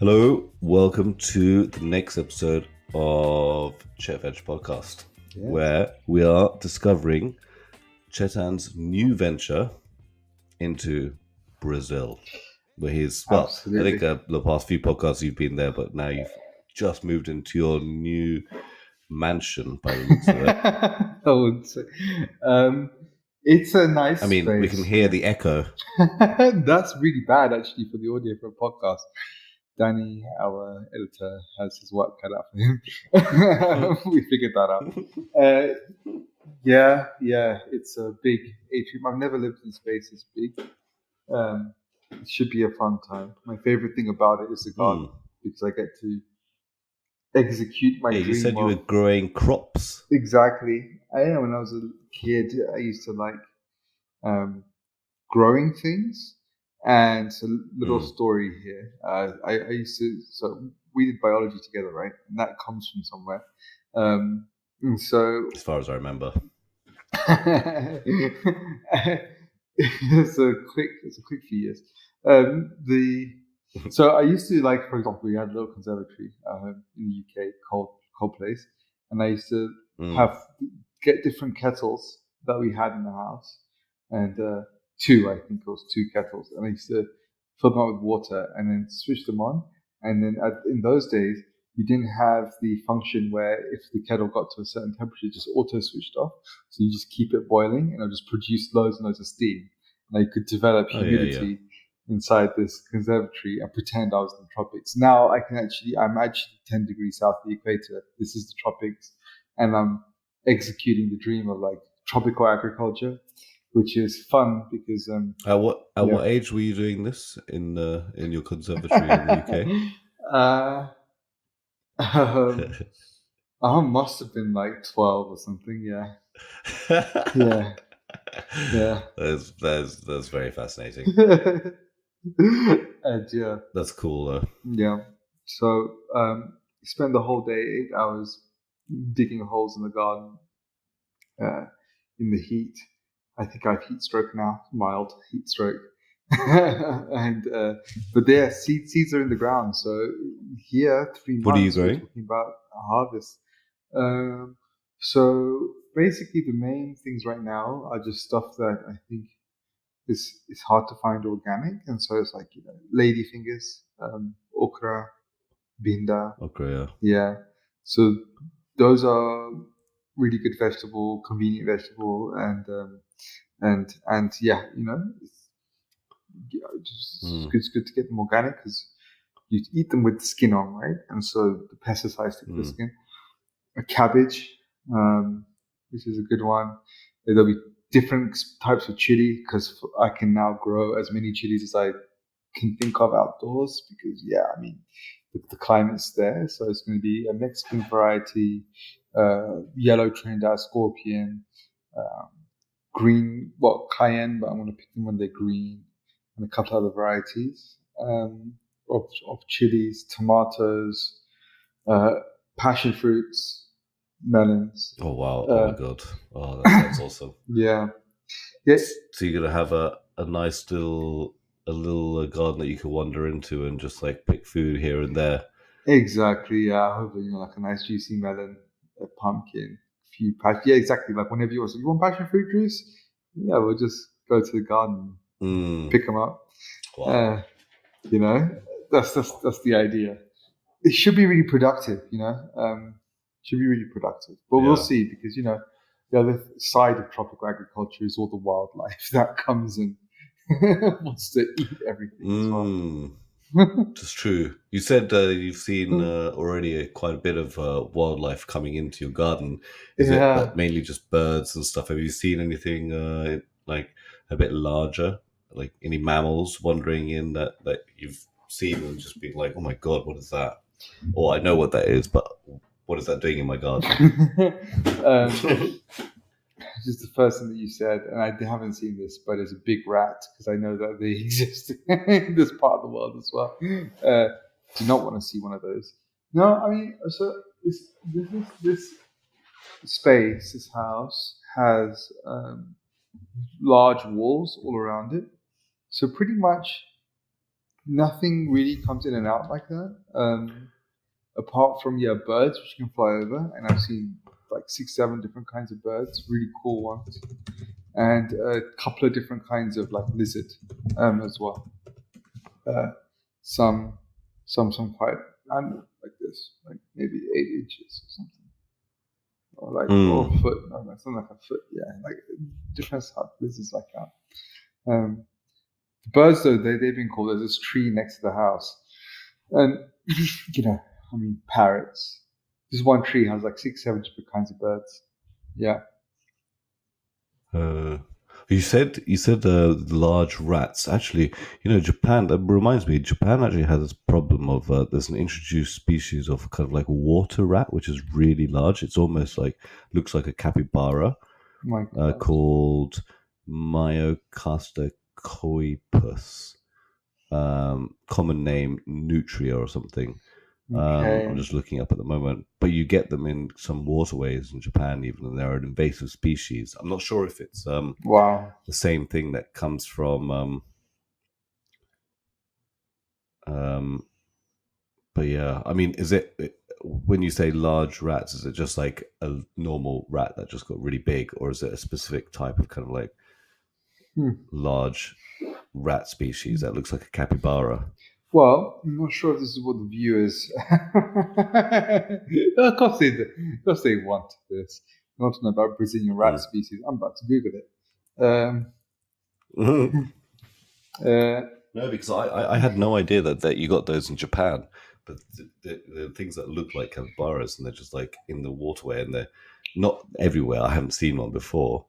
Hello, welcome to the next episode of Chef Edge Podcast, where we are discovering Chetan's new venture into Brazil. Where he's, Absolutely. I think the past few podcasts you've been there, but now you've just moved into your new mansion by the looks of it. I would say. It's a nice I mean, space. we can hear the echo. That's really bad, actually, for the audio for a podcast. Danny, our editor, has his work cut out for him. We figured that out. Yeah, it's a big atrium. I've never lived in space this big. It should be a fun time. My favorite thing about it is the garden because I get to execute my dream. You said you were growing crops. Exactly. I know when I was a kid, I used to like growing things. And so, little story here. I used to. So we did biology together, right? And that comes from somewhere. And so, as far as I remember, it's a quick few years. So I used to like, for example, we had a little conservatory in the UK, cold place, and I used to get different kettles that we had in the house, and I think it was two kettles, and I used to fill them up with water and then switch them on, and then in those days you didn't have the function where if the kettle got to a certain temperature, it just auto switched off. So you just keep it boiling and it'll just produce loads and loads of steam. And I could develop humidity inside this conservatory and pretend I was in the tropics. Now I'm actually 10 degrees south of the equator. This is the tropics. And I'm executing the dream of like tropical agriculture, which is fun because at what age were you doing this in your conservatory in the UK? I must have been like 12 or something. Yeah. That's very fascinating. And yeah, that's cool though. Yeah. So spend the whole day, 8 hours digging holes in the garden in the heat. I think I have heat stroke now, mild heat stroke. And but there, seeds are in the ground. So here, 3 months. What are you growing? We're talking about a harvest. So basically, the main things right now are just stuff that I think is hard to find organic, and so it's like ladyfingers, okra, binda. Okra, yeah. So those are really good vegetable, convenient vegetable, and yeah, it's good to get them organic because you eat them with the skin on, right? And so the pesticides stick to the skin. A cabbage, which is a good one. There'll be different types of chili because I can now grow as many chilies as I can think of outdoors because, the climate's there. So it's going to be a Mexican variety, yellow Trinidad scorpion, green, cayenne, but I'm going to pick them when they're green, and a couple other varieties of chilies, tomatoes, passion fruits, melons. Oh wow! Oh my god! Oh, that sounds awesome. Yeah. Yes. So you're gonna have a nice little garden that you can wander into and just like pick food here and there. Exactly. Yeah. Hopefully, like a nice juicy melon, a pumpkin, a few passion. Yeah, exactly. Like whenever you want passion fruit juice, yeah, we'll just go to the garden, pick them up. Wow. That's the idea. It should be really productive, should be really productive. But we'll see because, the other side of tropical agriculture is all the wildlife that comes and wants to eat everything as well. That's true. You said you've seen already quite a bit of wildlife coming into your garden. Is it mainly just birds and stuff? Have you seen anything like a bit larger, like any mammals wandering in that you've seen and just been like, oh my god, what is that? Or I know what that is, but what is that doing in my garden? Just the first thing that you said, and I haven't seen this, but it's a big rat because I know that they exist in this part of the world as well. Do not want to see one of those. No, I mean, so this space, this house has large walls all around it. So pretty much nothing really comes in and out like that. Apart from birds which can fly over, and I've seen like 6, 7 different kinds of birds, really cool ones, and a couple of different kinds of like lizard as well. Some quite like this, like maybe 8 inches or something, or like or a foot, no, something like a foot. Yeah, like different type lizards like that. The birds though, they've been cool. There's this tree next to the house, and I mean parrots. This one tree has like 6, 7 different kinds of birds. Yeah. You said large rats. Actually, Japan. That reminds me. Japan actually has this problem of there's an introduced species of kind of like water rat, which is really large. It's almost like looks like a capybara, My God. called Myocastacoipus. Common name nutria or something. Okay. I'm just looking up at the moment, but you get them in some waterways in Japan, even, and they're an invasive species. I'm not sure if it's Wow. the same thing that comes from, but yeah, I mean, is it when you say large rats? Is it just like a normal rat that just got really big, or is it a specific type of kind of like large rat species that looks like a capybara? Well, I'm not sure if this is what the viewers. Of course they do. Of course they want this. They want to know about Brazilian rat species. I'm about to Google it. No, because I had no idea that you got those in Japan, but the things that look like capybaras and they're just like in the waterway and they're not everywhere. I haven't seen one before,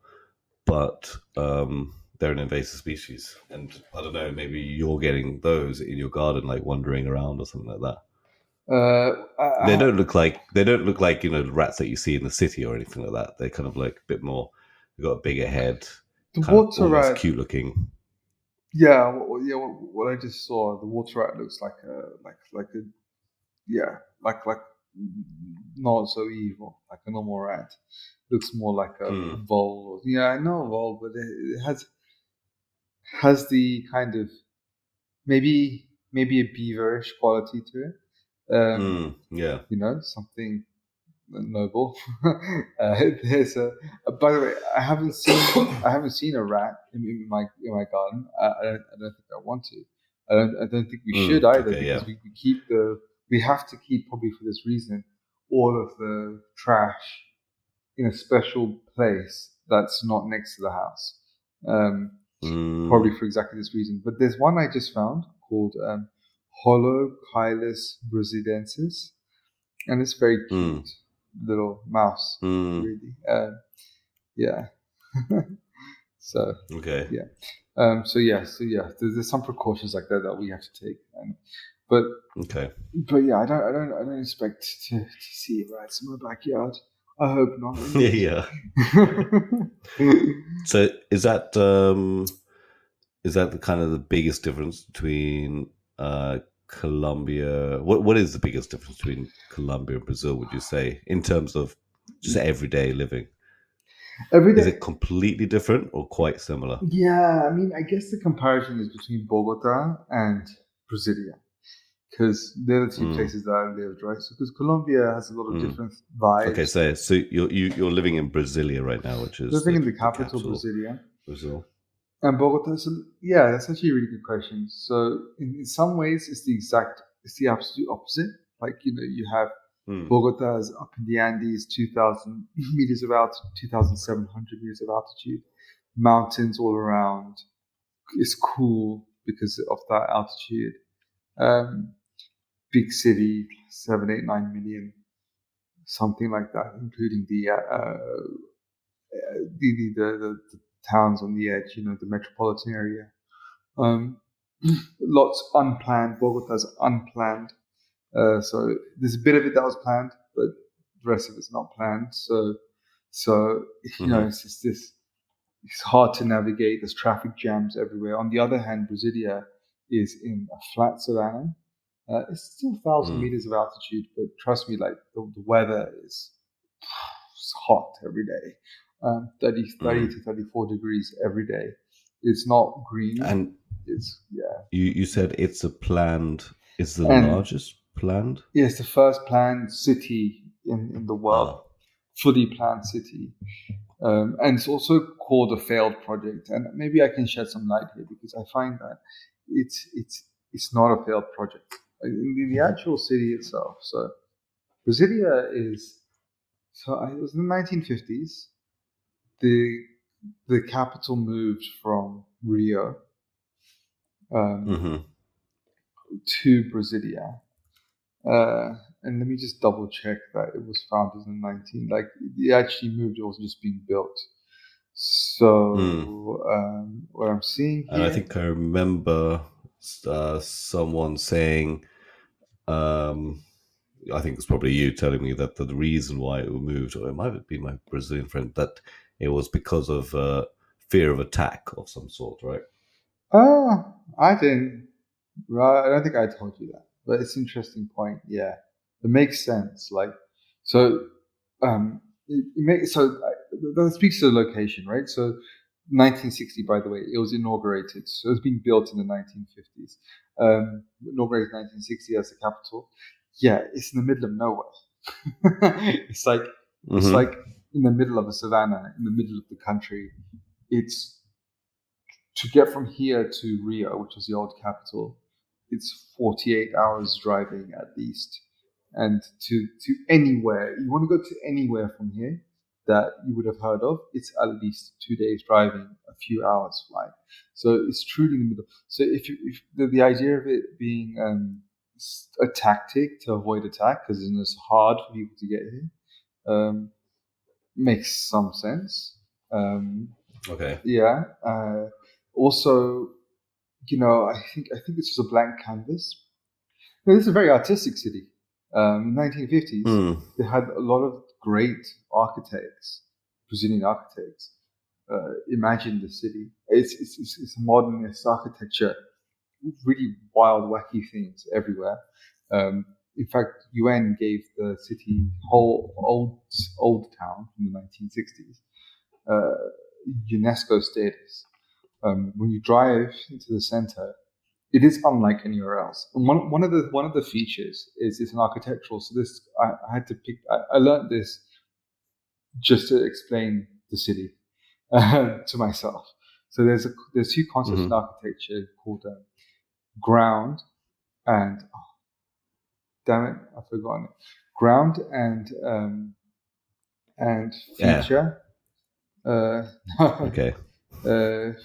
but they're an invasive species, and I don't know. Maybe you're getting those in your garden, like wandering around or something like that. They don't look like rats that you see in the city or anything like that. They're kind of like a bit more. They've got a bigger head, the kind of water almost rat. cute looking. Yeah, what I just saw, the water rat looks like a like not so evil, like a normal rat. Looks more like a vole. Yeah, I know a vole, but it has the kind of maybe a beaverish quality to it. Yeah. Something noble. There's by the way, I haven't seen a rat in my garden. I don't think I want to. I don't think we should either, Okay. because Yeah. we have to keep, probably for this reason, all of the trash in a special place that's not next to the house. Probably for exactly this reason. But there's one I just found called Holocylus brasilensis, and it's very cute little mouse, really. Yeah. So Okay. yeah. There's some precautions like that we have to take, but Okay. yeah, I don't expect to see rats in my backyard. I hope not. Yeah. So is that the kind of the biggest difference between Colombia? What is the biggest difference between Colombia and Brazil, would you say, in terms of just everyday living? Every Is day. it completely different or quite similar? Yeah, I mean, I guess the comparison is between Bogota and Brasilia, because they're the two places that I lived, right? So, because Colombia has a lot of different Okay, vibes. so you're living in Brasilia right now, which is Living in the the capital, capital, Brasilia, Brazil. and Bogota. So, yeah, that's actually a really good question. So, in some ways, it's the absolute opposite. Like, you have Bogota is up in the Andes, 2,000 meters of altitude, 2,700 meters of altitude, mountains all around. It's cool because of that altitude. Big city, 7, 8, 9 million, something like that, including the towns on the edge, the metropolitan area. Lots unplanned. Bogota's unplanned. So there's a bit of it that was planned, but the rest of it's not planned. So it's just this. It's hard to navigate. There's traffic jams everywhere. On the other hand, Brasilia is in a flat savanna. It's still 1,000 meters of altitude, but trust me, like the weather is it's hot every day. 30 to 34 degrees every day. It's not green. And It's you said it's a planned. It's the and largest planned. yeah, it's the first planned city in the world, Ah, fully planned city. And it's also called a failed project. And maybe I can shed some light here because I find that it's not a failed project. In the actual city itself. So Brasilia is it was in the 1950s. The the capital moved from Rio um, mm-hmm. to Brasilia. And let me just double check that it was founded in 19. Like it actually moved; it wasn't just being built. So what I'm seeing And I here, think I remember someone saying, um, I think it's probably you telling me that the reason why it moved, or it might have been my Brazilian friend, that it was because of fear of attack of some sort, right? I didn't. Right, I don't think I told you that, but it's an interesting point. Yeah, it makes sense. Like, so, it makes so that speaks to the location, right? So, 1960, by the way, it was inaugurated. So it was being built in the 1950s. Inaugurated 1960 as the capital. Yeah, it's in the middle of nowhere. It's like Mm-hmm. in the middle of a savannah, in the middle of the country. It's to get from here to Rio, which was the old capital, it's 48 hours driving at least. And to anywhere, you want to go to anywhere from here that you would have heard of, it's at least 2 days driving, a few hours flight. So it's truly in the middle. So if the idea of it being a tactic to avoid attack, because it's hard for people to get here, makes some sense. Um, Okay. yeah. Also, I think this was a blank canvas. This is a very artistic city. In the 1950s, Mm. they had a lot of great architects, Brazilian architects. Imagine the city. It's modernist architecture, really wild, wacky things everywhere. In fact, UN gave the city whole old town from the 1960s UNESCO status. When you drive into the center, it is unlike anywhere else. And one of the features is it's an architectural. So this I had to pick. I learned this just to explain the city to myself. So there's two concepts in Mm-hmm. architecture called ground and damn it, I've forgotten it. Ground and Yeah. feature. Uh, Okay.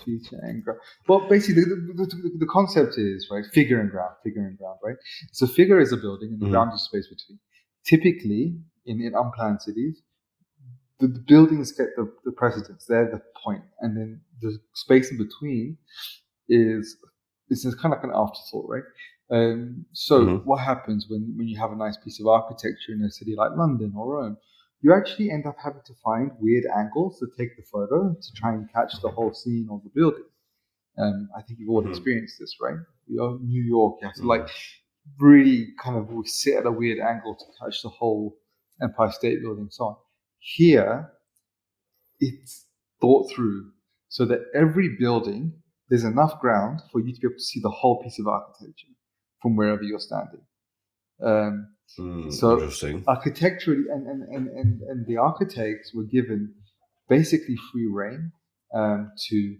feature and ground. Well, basically, the concept is right. Figure and ground, right? So, figure is a building, and the Mm-hmm. ground is space between. Typically, in unplanned cities, the buildings get the precedence. They're the point, and then the space in between is it's kind of like an afterthought, right? So, Mm-hmm. what happens when you have a nice piece of architecture in a city like London or Rome? You actually end up having to find weird angles to take the photo to try and catch the whole scene of the building. I think you've all Mm-hmm. experienced this, right? You're New York, you have to like Mm. really kind of sit at a weird angle to catch the whole Empire State Building and so on. Here, it's thought through so that every building, there's enough ground for you to be able to see the whole piece of architecture from wherever you're standing. Um, so Interesting. architecturally, and the architects were given basically free reign to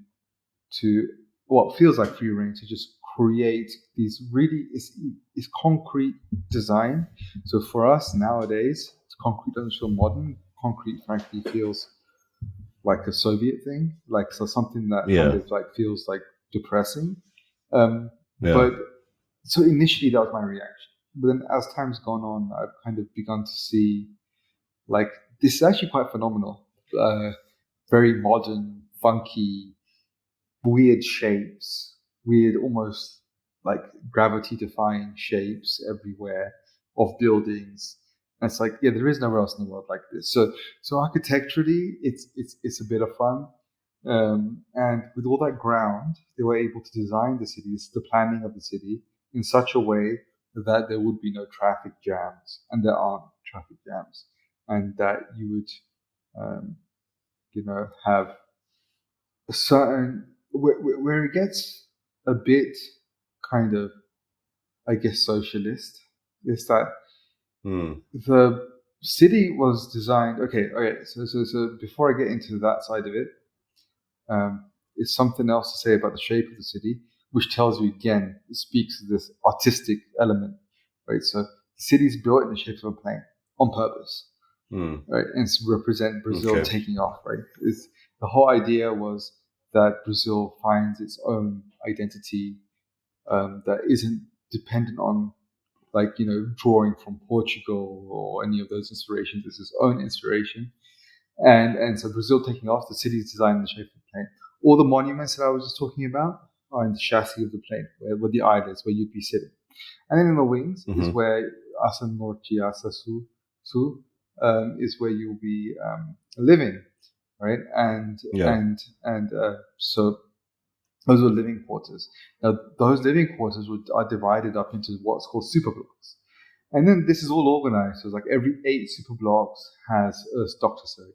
what feels like free reign to just create these really is concrete design. So for us nowadays, concrete doesn't feel modern. Concrete, frankly, feels like a Soviet thing, like so something that kind Yeah. of like feels like depressing. Um, Yeah. but so initially that was my reaction. But then as time's gone on, I've kind of begun to see like this is actually quite phenomenal. Very modern, funky, weird shapes, weird almost like gravity defying shapes everywhere of buildings. And it's like, yeah, there is nowhere else in the world like this. So architecturally, it's a bit of fun. And with all that ground, they were able to design the city, the planning of the city, in such a way that there would be no traffic jams, and there aren't traffic jams, and that you would, have a certain where it gets a bit kind of, I guess, socialist is that the city was designed. Okay. So before I get into that side of it, is something else to say about the shape of the city, which tells you again, it speaks to this artistic element, right? So the city is built in the shape of a plane on purpose, right? And to represent Brazil taking off, right? The whole idea was that Brazil finds its own identity that isn't dependent on, like, drawing from Portugal or any of those inspirations. It's its own inspiration. And so Brazil taking off, the city is designed in the shape of a plane. All the monuments that I was just talking about are in the chassis of the plane, where the eye is, where you'd be sitting. And then in the wings is where Asa Norte, Asa Sul, is where you'll be living, right? So those were living quarters. Now, those living quarters are divided up into what's called super blocks. And then this is all organized. So it's like every 8 super blocks has a doctor surgery,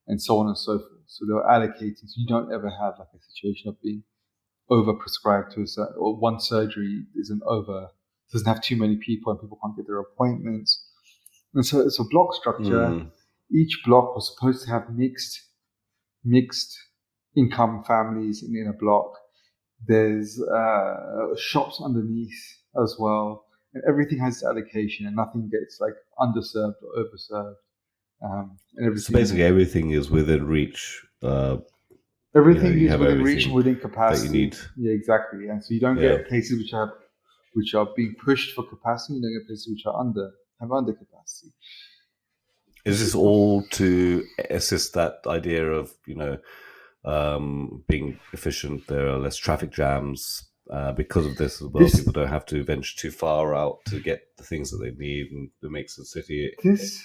and so on and so forth. So they're allocating, so you don't ever have like a situation of being overprescribed to a certain, or one surgery doesn't have too many people and people can't get their appointments. And so it's a block structure. Each block was supposed to have mixed income families in a block. There's shops underneath as well, and everything has its allocation, and nothing gets like underserved or overserved. And everything. So basically, everything is within reach. Everything is within reach and within capacity. That you need. Yeah, exactly. And so you don't get places which are being pushed for capacity. You don't get places which are have under capacity. Is this all to assist that idea of being efficient? There are less traffic jams because of this as well. People don't have to venture too far out to get the things that they need, and it makes the city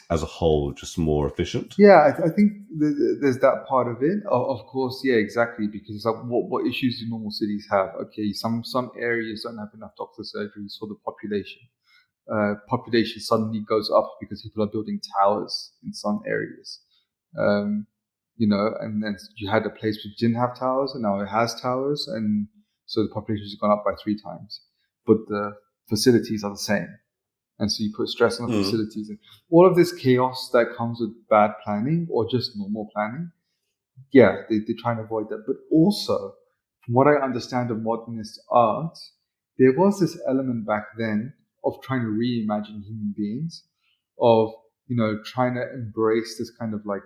as a whole just more efficient. Yeah, I think there's that part of it. Of course, yeah, exactly. Because what issues do normal cities have? Okay, some areas don't have enough doctor surgeries for the population. Population suddenly goes up because people are building towers in some areas. And then you had a place which didn't have towers, and now it has towers, and so the population has gone up by 3 times, but the facilities are the same, and so you put stress on the facilities, and all of this chaos that comes with bad planning or just normal planning. Yeah, they're trying to avoid that. But also, from what I understand of modernist art, there was this element back then of trying to reimagine human beings, of trying to embrace this kind of like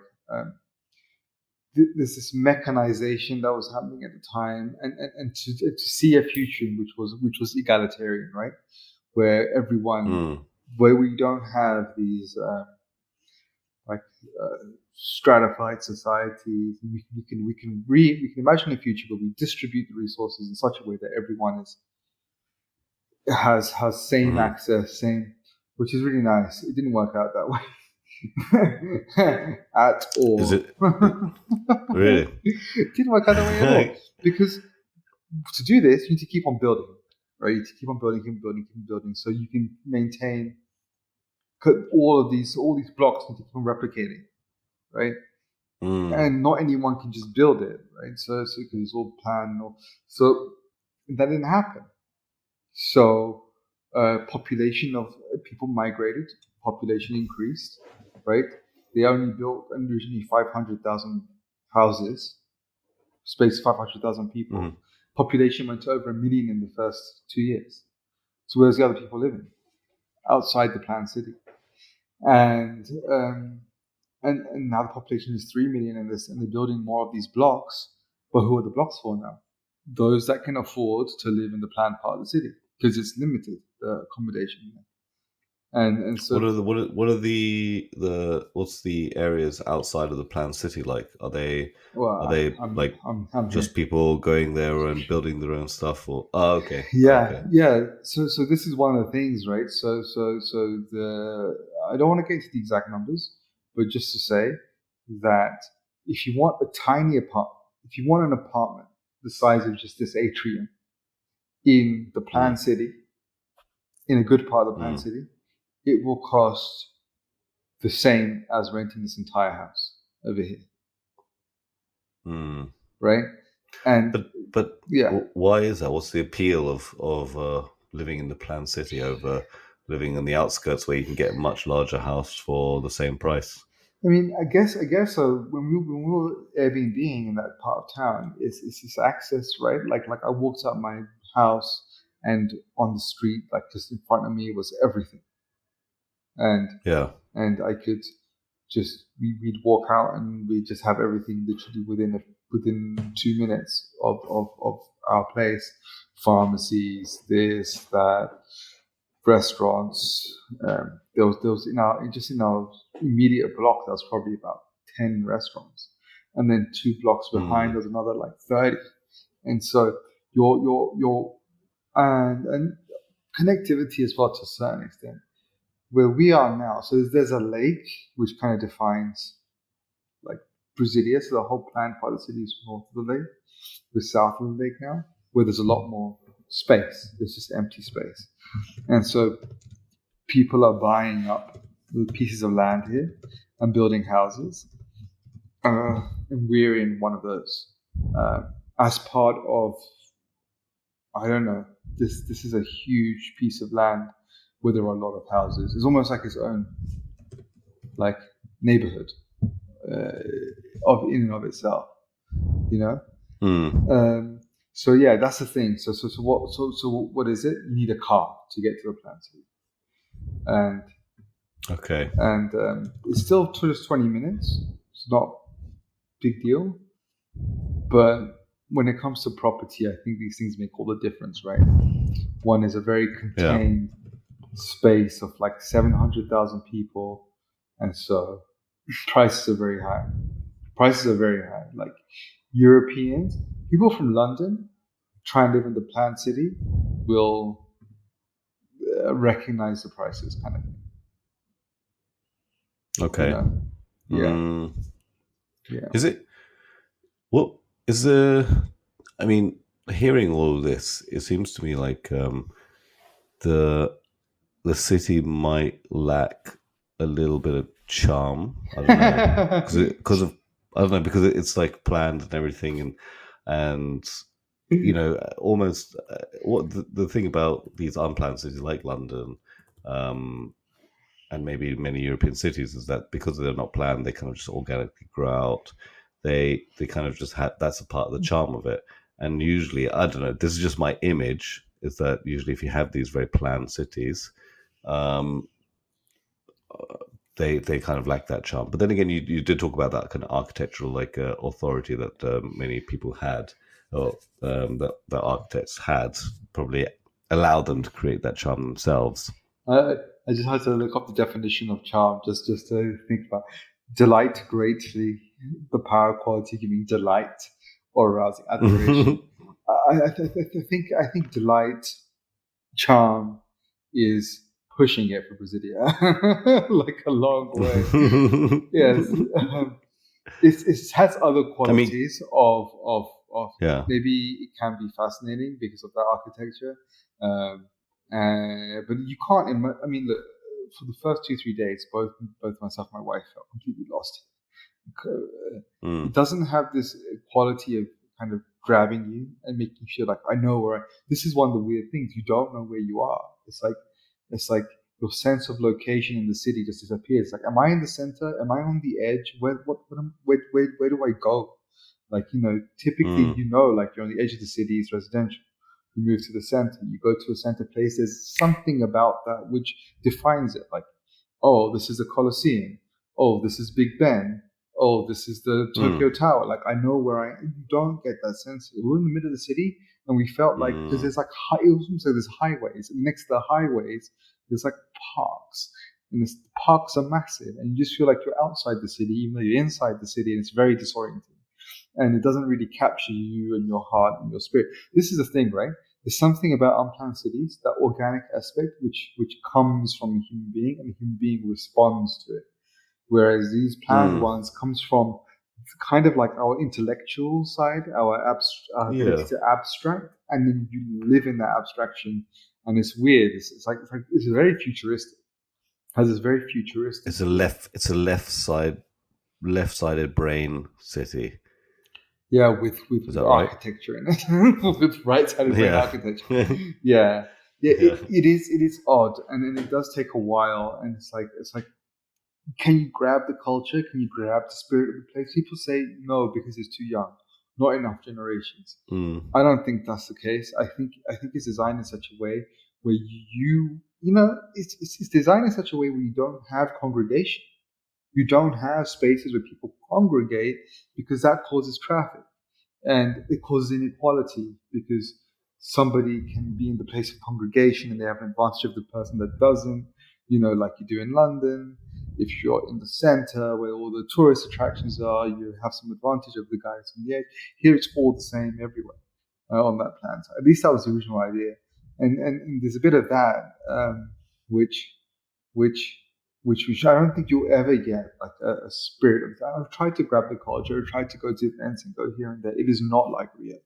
there's this mechanization that was happening at the time, and to see a future which was egalitarian, right, where everyone, where we don't have these stratified societies. We can imagine a future where we distribute the resources in such a way that everyone has same access, which is really nice. It didn't work out that way. At all. Is it really? It didn't work out that way at all. Because to do this, you need to keep on building, right? You need to keep on building, so you can maintain all these blocks need to keep on replicating, right? And not anyone can just build it, right? So because it's all planned, so that didn't happen. So population of people migrated, population increased, right? They only built originally 500,000 houses, space 500,000 people. Population went to over 1 million in the first 2 years. So where's the other people living? Outside the planned city. And now the population is 3 million in this, and they're building more of these blocks. But who are the blocks for now? Those that can afford to live in the planned part of the city, because it's limited, the accommodation. And so what's the areas outside of the planned city like? Are they just people going there and building their own stuff? Or okay. So this is one of the things, right? So I don't want to get into the exact numbers, but just to say that if you want a tiny apartment, if you want an apartment the size of just this atrium in the planned city, in a good part of the planned city, it will cost the same as renting this entire house over here. Right? And But yeah, why is that? What's the appeal of living in the planned city over living on the outskirts where you can get a much larger house for the same price? I mean, I guess so. When we were Airbnb in that part of town, it's this access, right? Like I walked out my house, and on the street, like just in front of me, was everything, and Yeah. and I could just we'd walk out and we just have everything literally within 2 minutes of our place. Pharmacies, this, that, restaurants. There was in our immediate block. There was probably about 10 restaurants, and then 2 blocks behind Mm. there's another like 30. And so your and connectivity as well to a certain extent. Where we are now, so there's a lake which kind of defines like Brasilia. So the whole planned part of the city is north of the lake. We're south of the lake now, where there's a lot more space. There's just empty space, and so people are buying up pieces of land here and building houses. And we're in one of those. As part of, I don't know, this is a huge piece of land where there are a lot of houses. It's almost like its own like neighborhood uh, of in and of itself, you know. Mm. So yeah, that's the thing. So what is it? You need a car to get to the plant city, and Okay. it's still just 20 minutes. It's not a big deal, but when it comes to property, I think these things make all the difference, right? One is a very Yeah. contained space of like 700,000 people, and so prices are very high. Prices are very high. Like Europeans, people from London try and live in the planned city will recognize the prices, kind of thing. You Okay. know? Yeah, Mm. yeah. Is it what is the? I mean, hearing all of this, it seems to me like the the city might lack a little bit of charm. I don't know because of I don't know because it's like planned and everything, and almost what the thing about these unplanned cities like London, um, and maybe many European cities is that because they're not planned, they kind of just organically grow out. They kind of just had that's a part of the charm of it. And usually, I don't know. This is just my image. Is that usually if you have these very planned cities, um, they kind of lack that charm. But then again, you did talk about that kind of architectural like authority that many people had, or that architects had, probably allowed them to create that charm themselves. I just had to look up the definition of charm just to think about delight greatly, the power quality giving delight or arousing admiration. I think delight, charm is pushing it for Brasilia like a long way. Yes, it has other I mean, qualities of yeah, maybe it can be fascinating because of the architecture, but you can't. I mean, look, for the first 2 3 days, both myself and my wife felt completely lost. It mm, doesn't have this quality of kind of grabbing you and making you feel like I know where. This is one of the weird things. You don't know where you are. It's like your sense of location in the city just disappears. Like, am I in the center? Am I on the edge? Where do I go? Like, typically, mm, like you're on the edge of the city, it's residential. You move to the center, you go to a center place. There's something about that which defines it. Like, oh, this is the Colosseum. Oh, this is Big Ben. Oh, this is the Tokyo mm, Tower. Like, I know where you don't get that sense. We're in the middle of the city, and we felt like because mm, there's like it was almost like there's highways, and next to the highways there's like parks, and the parks are massive, and you just feel like you're outside the city, even though you're inside the city, and it's very disorienting, and it doesn't really capture you and your heart and your spirit. This is the thing, right? There's something about unplanned cities, that organic aspect, which comes from a human being, and the human being responds to it. Whereas these planned mm. ones comes from kind of like our intellectual side, our ability Yeah. to abstract, and then you live in that abstraction, and it's weird. It's very futuristic. Has this very futuristic It's a feel. left. It's a left sided brain city. Yeah, with Is that right? architecture in it, with right-sided brain Yeah. architecture. Yeah, yeah. Yeah. It is odd, and it does take a while. And it's like, can you grab the culture? Can you grab the spirit of the place? People say no because it's too young, not enough generations. Mm. I don't think that's the case. I think it's designed in such a way where it's designed in such a way where you don't have congregation. You don't have spaces where people congregate because that causes traffic and it causes inequality because somebody can be in the place of congregation and they have an advantage of the person that doesn't, like you do in London. If you're in the center where all the tourist attractions are, you have some advantage of the guys on the edge. Here it's all the same everywhere on that plan. So at least that was the original idea. And there's a bit of that, which which which I don't think you'll ever get like a spirit of that. I've tried to grab the culture, I've tried to go to events and go here and there. It is not like Rio.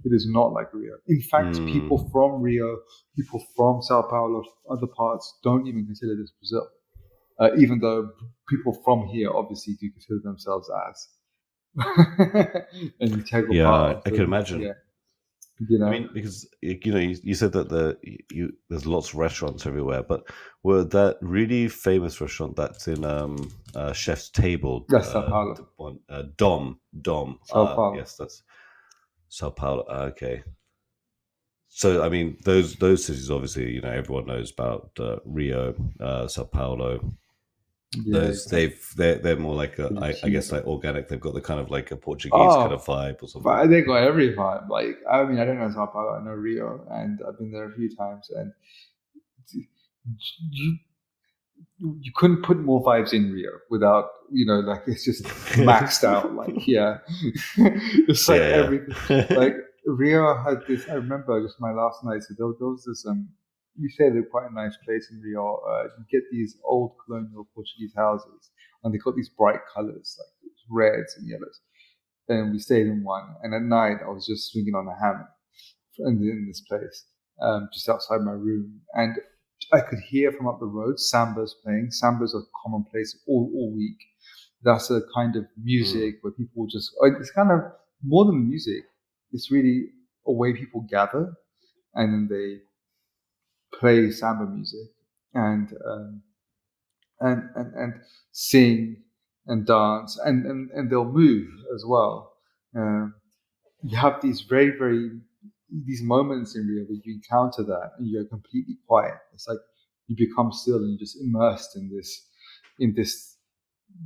It is not like Rio. In fact, people Mm. from Rio, people from Sao Paulo, other parts, don't even consider this Brazil. Even though people from here obviously do consider themselves as an integral part Yeah, of I can the, imagine. yeah, you I know. mean, because you said that there's lots of restaurants everywhere, but were that really famous restaurant that's in Chef's Table, That's Sao the Paulo. one Dom. Sao Yes, Paulo. that's Sao Paulo. Okay, so I mean those cities obviously everyone knows about Rio, Sao Paulo. Yeah, Those exactly. they're more like I guess Curitiba. like organic. They've got the kind of like a Portuguese kind of Oh, vibe or something. but they got every vibe. Like, I mean, I don't know Sao Paulo, I know Rio, and I've been there a few times, and you you couldn't put more vibes in Rio without, like it's just maxed out. Like, yeah, it's like Yeah, everything. yeah. Like Rio had this. I remember just my last night. So there was this. We stayed at quite a nice place in Rio. You get these old colonial Portuguese houses, and they got these bright colors like reds and yellows. And we stayed in one. And at night, I was just swinging on a hammock in this place, just outside my room, and I could hear from up the road sambas playing. Sambas are commonplace all week. That's a kind of Mm. music where people just. It's kind of more than music. It's really a way people gather, and then they play samba music and and sing and dance and they'll move as well. Um, you have these very these moments in Rio where you encounter that and you're completely quiet. It's like you become still and you're just immersed in this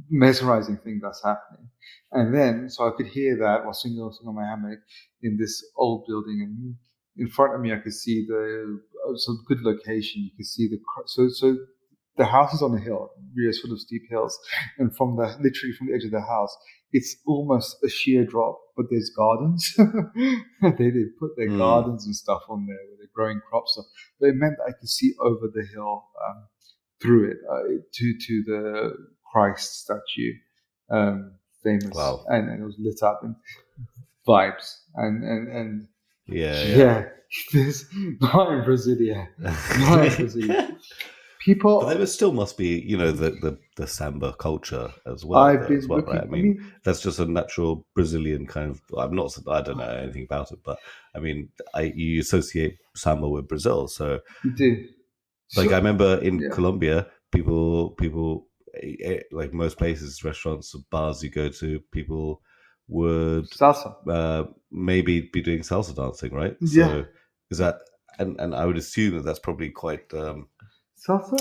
mesmerizing thing that's happening. And then so I could hear that while swinging on my hammock in this old building, and in front of me I could see the some good location. You could see so the house is on a hill. Rio's full of steep hills, and from the literally from the edge of the house, it's almost a sheer drop. But there's gardens. They put their Mm. gardens and stuff on there where they're growing crops. So, but it meant that I could see over the hill through it to the Christ statue, famous, Wow. and it was lit up and vibes and Yeah, yeah, this not in Brasilia, not in yeah. Brasilia. But People, there still must be, the samba culture as well I've there as been well, right? looking. I I mean, mean, that's just a natural Brazilian kind of. I don't know anything about it, but I mean, you associate samba with Brazil, so you do. like I So remember in yeah, Colombia, people like most places, restaurants, bars you go to, people would salsa. maybe be doing salsa dancing, right? Yeah, So is that and I would assume that that's probably quite salsa.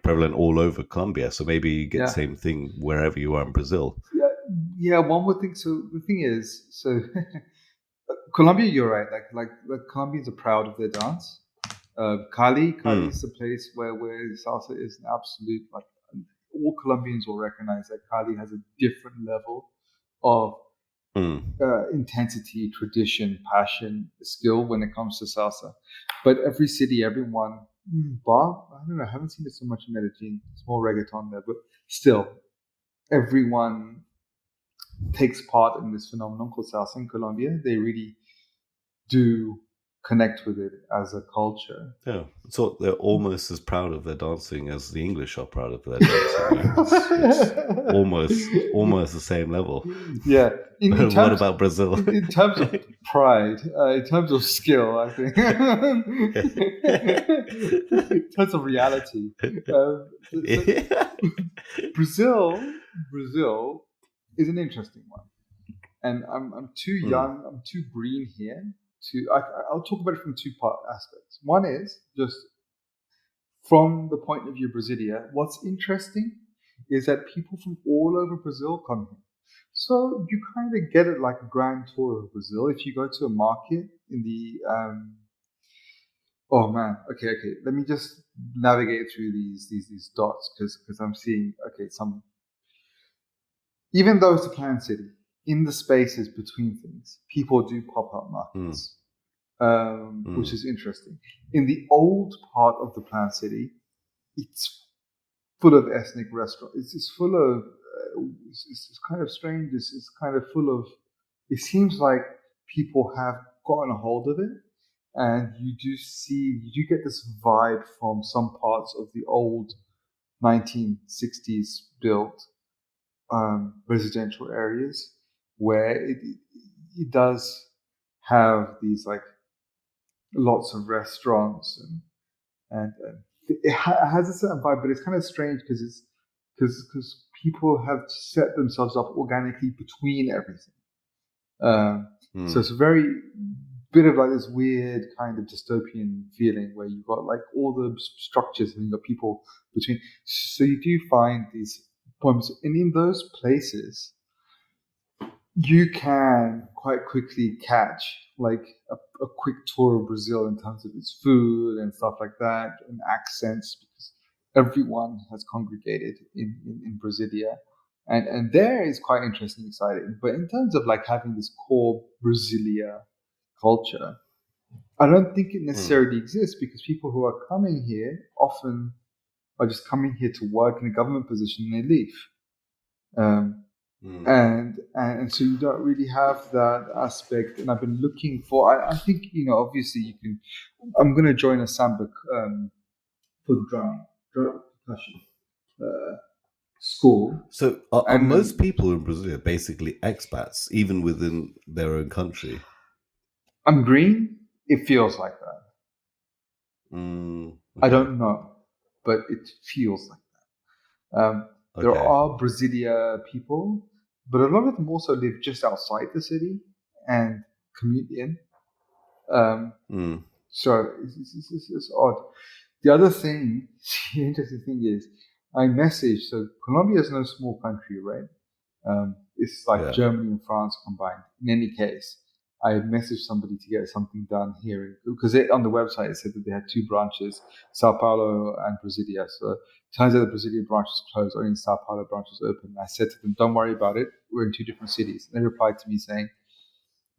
prevalent all over Colombia. So maybe you get the Yeah, same thing wherever you are in Brazil. yeah, yeah. One would think so. The thing is, so Colombia, you're right. Like the Colombians are proud of their dance. Cali is Mm, the place where salsa is an absolute, like, all Colombians will recognize that Cali has a different level of mm, intensity, tradition, passion, skill when it comes to salsa. But every city, everyone, bar, I don't know, I haven't seen it so much in Medellin. It's more reggaeton there, but still, everyone takes part in this phenomenon called salsa in Colombia. They really do connect with it as a culture. Yeah, so they're almost as proud of their dancing as the English are proud of their dancing. It's almost the same level. Yeah. What about Brazil? In terms of pride, in terms of skill, I think, in terms of reality, Brazil is an interesting one, and I'm too young, I'm too green here to. I'll talk about it from two aspects. One is just from the point of view of Brasilia. What's interesting is that people from all over Brazil come here. So you kind of get it like a grand tour of Brazil. If you go to a market in the oh man, okay. Let me just navigate through these dots because I'm seeing some. Even though it's a planned city, in the spaces between things, people do pop up markets, which is interesting. In the old part of the planned city, it's full of ethnic restaurants. It's full of. It's kind of strange. It's kind of full of. It seems like people have gotten a hold of it, and you do get this vibe from some parts of the old 1960s built residential areas where it does have these like lots of restaurants and it has a certain vibe, but it's kind of strange because people have set themselves up organically between everything. So it's a very bit of like this weird kind of dystopian feeling where you've got like all the structures and you've got people between. So you do find these poems, and in those places, you can quite quickly catch like a quick tour of Brazil in terms of its food and stuff like that, and accents, because everyone has congregated in Brasilia. And there is quite interesting, exciting. But in terms of like having this core Brasilia culture, I don't think it necessarily exists because people who are coming here often are just coming here to work in a government position and they leave. And so you don't really have that aspect. And I've been looking for. I think obviously you can. I'm going to join a samba for drumming percussion school. So are most people in Brazil basically expats, even within their own country? I'm green. It feels like that. Okay. I don't know, but it feels like that. There are Brasilia people, but a lot of them also live just outside the city and commute in. So it's odd. The other thing, the interesting thing is, I messaged. So Colombia is no small country, right? It's like Germany and France combined. In any case, I messaged somebody to get something done here because on the website it said that they had two branches, Sao Paulo and Brasilia. So it turns out the Brazilian branch is closed, only the Sao Paulo branch is open. I said to them, "Don't worry about it. We're in two different cities." And they replied to me saying,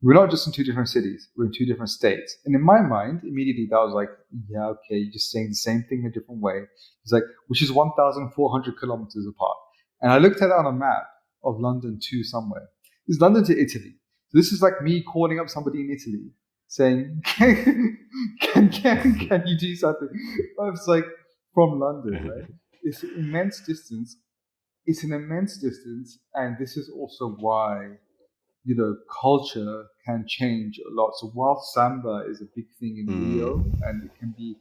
"We're not just in two different cities, we're in two different states." And in my mind, immediately that was like, yeah, okay, you're just saying the same thing in a different way. It's like, which is 1,400 kilometers apart. And I looked at it on a map of London to somewhere. It's London to Italy. So this is like me calling up somebody in Italy saying, can you do something? I was like, from London, right? It's an immense distance. It's an immense distance. And this is also why culture can change a lot. So while samba is a big thing in Rio and it can be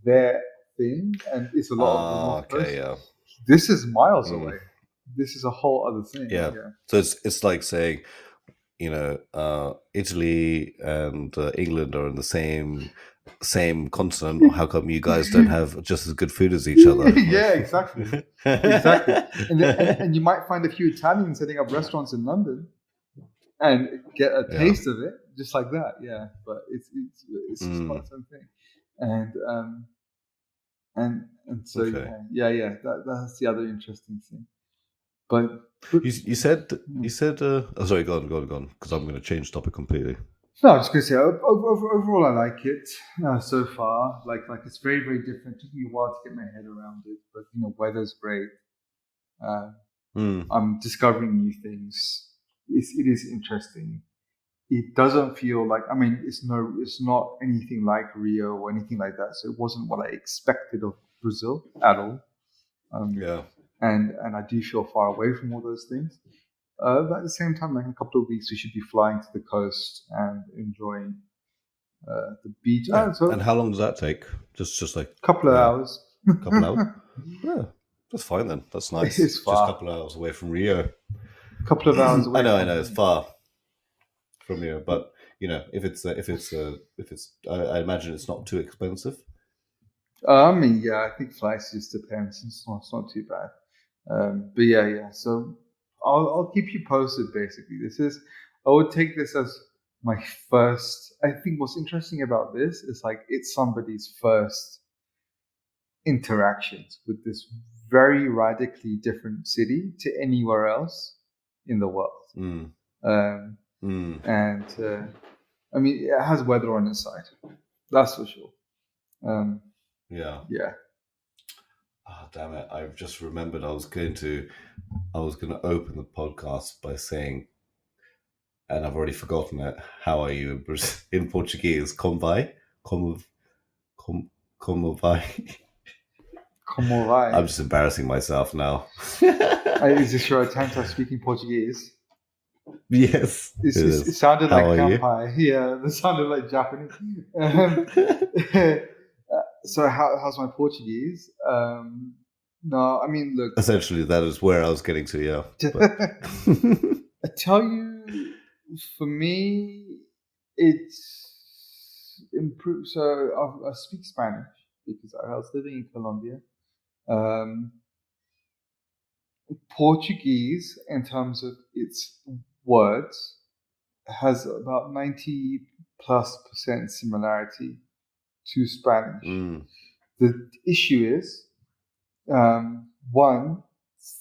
their thing, and it's a lot of the North Coast, this is miles away. This is a whole other thing. Yeah. So it's like saying, Italy and England are in the same continent. How come you guys don't have just as good food as each other? Yeah, exactly. And you might find a few Italians setting up restaurants in London and get a taste of it just like that. Yeah, but it's just quite something. And so that's the other interesting thing. But you said oh, sorry, go on, because I'm going to change topic completely. No, I was just going to say overall I like it so far. Like it's very, very different. It took me a while to get my head around it, but weather's great. I'm discovering new things. It is interesting. it doesn't feel like, I mean, it's not anything like Rio or anything like that. So it wasn't what I expected of Brazil at all. And I do feel far away from all those things. But at the same time, like in a couple of weeks, we should be flying to the coast and enjoying the beach. Yeah. And how long does that take? Just like a couple of hours. Couple hours. Yeah, that's fine then. That's nice. It's far. Just a couple of hours away from Rio. A couple of hours away. I know, it's far from Rio, but if it's I imagine it's not too expensive. I mean, yeah, I think flights just depends. It's not too bad. But yeah. So I'll keep you posted. Basically, I would take this as my first. I think what's interesting about this is like it's somebody's first interactions with this very radically different city to anywhere else in the world. And I mean, it has weather on its side. That's for sure. Yeah. Oh, damn it! I've just remembered I was going to open the podcast by saying, and I've already forgotten it. How are you in Portuguese? Como vai? Como vai? Como vai? I'm just embarrassing myself now. Is this your attempt at speaking Portuguese? Yes. It sounded like Kampai. Yeah, it sounded like Japanese. So how's my Portuguese? No, I mean, look. Essentially, that is where I was getting to, yeah. I tell you, for me, it's improved. So I speak Spanish because I was living in Colombia. Portuguese, in terms of its words, has about 90+% similarity to Spanish. The issue is, one,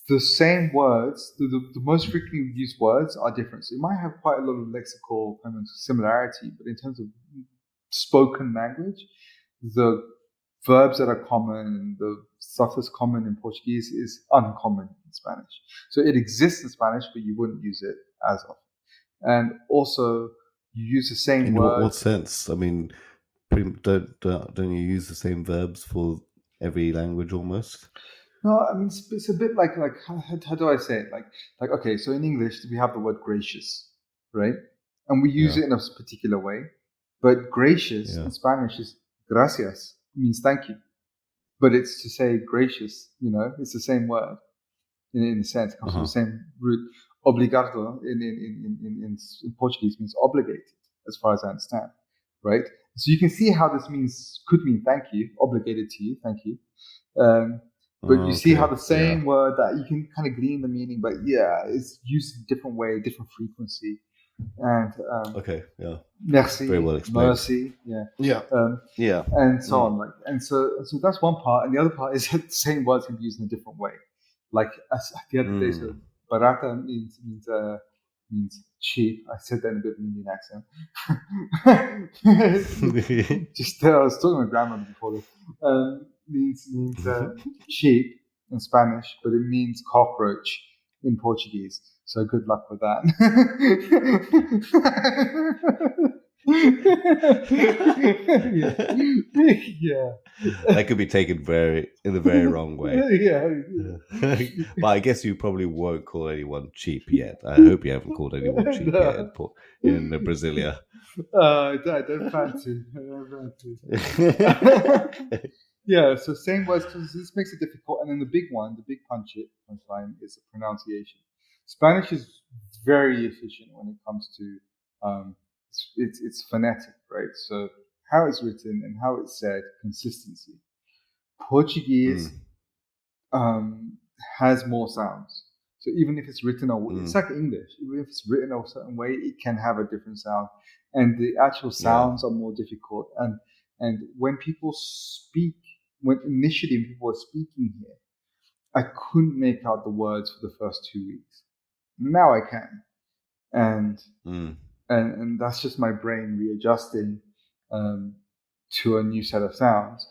the same words, the most frequently used words are different. So it might have quite a lot of lexical kind of similarity, but in terms of spoken language, the verbs that are common, the stuff that's common in Portuguese is uncommon in Spanish. So it exists in Spanish, but you wouldn't use it as often. And also, you use the same word. In what sense? I mean, don't you use the same verbs for every language almost? No, I mean it's a bit like how do I say it? Like okay, so in English we have the word gracious, right? And we use it in a particular way. But gracious in Spanish is gracias, means thank you. But it's to say gracious, it's the same word in a sense, it comes from the same root. Obrigado in Portuguese means obligated, as far as I understand, right? So you can see how this could mean thank you, obligated to you, thank you. But you see how the same word that you can kind of glean the meaning, but it's used in a different way, different frequency. And merci, very well explained. Mercy, and so on. And so that's one part, and the other part is that the same words can be used in a different way. Like the other day, so barata means cheap. I said that in a bit of an Indian accent. Just I was talking to my grandmother before this. Means cheap in Spanish, but it means cockroach in Portuguese. So good luck with that. Yeah. That could be taken in the very wrong way. But I guess you probably won't call anyone cheap yet. I hope you haven't called anyone cheap yet in Brasilia. I don't plan to. Yeah, so same words, because this makes it difficult. And then the big punchline is the pronunciation. Spanish is very efficient when it comes to it's phonetic, right? So how it's written and how it's said, consistency. Portuguese has more sounds. So even if it's written, it's like English. Even if it's written a certain way, it can have a different sound, and the actual sounds are more difficult. And when people speak, when initially people were speaking here, I couldn't make out the words for the first 2 weeks. Now I can, and that's just my brain readjusting to a new set of sounds.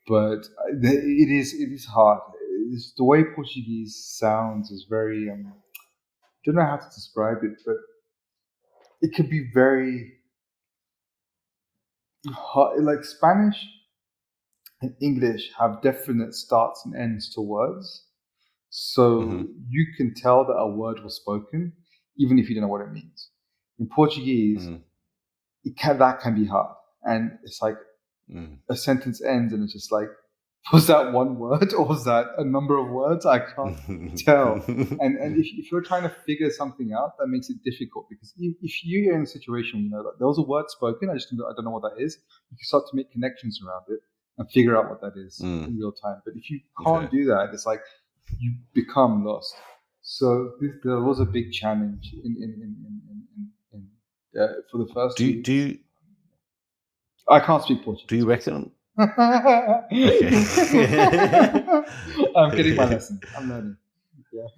But it is hard. The way Portuguese sounds is very. I don't know how to describe it, but it could be very hard. Like Spanish and English have definite starts and ends to words. So you can tell that a word was spoken, even if you don't know what it means. In Portuguese, that can be hard. And it's like a sentence ends and it's just like, was that one word or was that a number of words? I can't tell. And if you're trying to figure something out, that makes it difficult, because if you're in a situation, like there was a word spoken, I don't know what that is, you can start to make connections around it and figure out what that is in real time. But if you can't do that, it's like you become lost. So there was a big challenge for the first do you I can't speak Portuguese. Do you reckon? Okay. I'm getting my lesson. I'm learning. Yeah.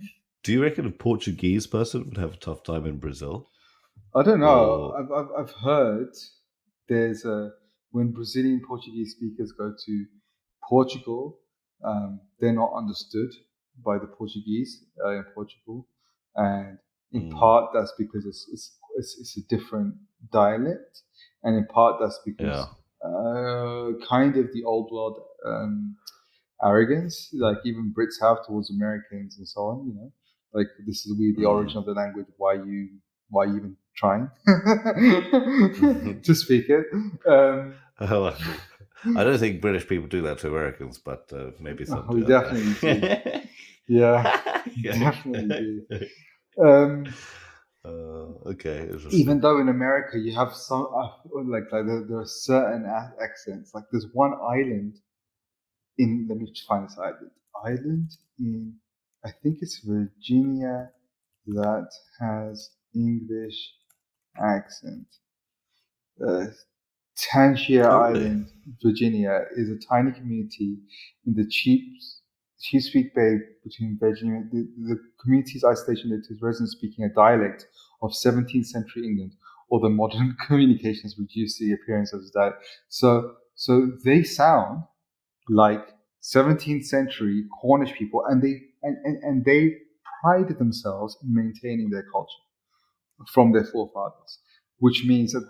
Do you reckon a Portuguese person would have a tough time in Brazil? I don't know. I've heard there's when Brazilian Portuguese speakers go to Portugal, they're not understood by the Portuguese in Portugal, and in part that's because it's a different dialect, and in part that's because kind of the old world arrogance, like even Brits have towards Americans and so on. Like this is the origin of the language. Why you even trying to speak it? I don't think British people do that to Americans, but maybe some do. Definitely do. Yeah, definitely do. Okay. Even though in America you have some like there are certain accents. Like there's one island let me just find this island in, I think it's Virginia, that has English accent. Tangier Island, Virginia, is a tiny community in the Chesapeake Bay between Virginia. The community's isolation led to its residents speaking a dialect of 17th century England, although modern communications reduced the appearance of that. So they sound like 17th century Cornish people, and they pride themselves in maintaining their culture from their forefathers, which means that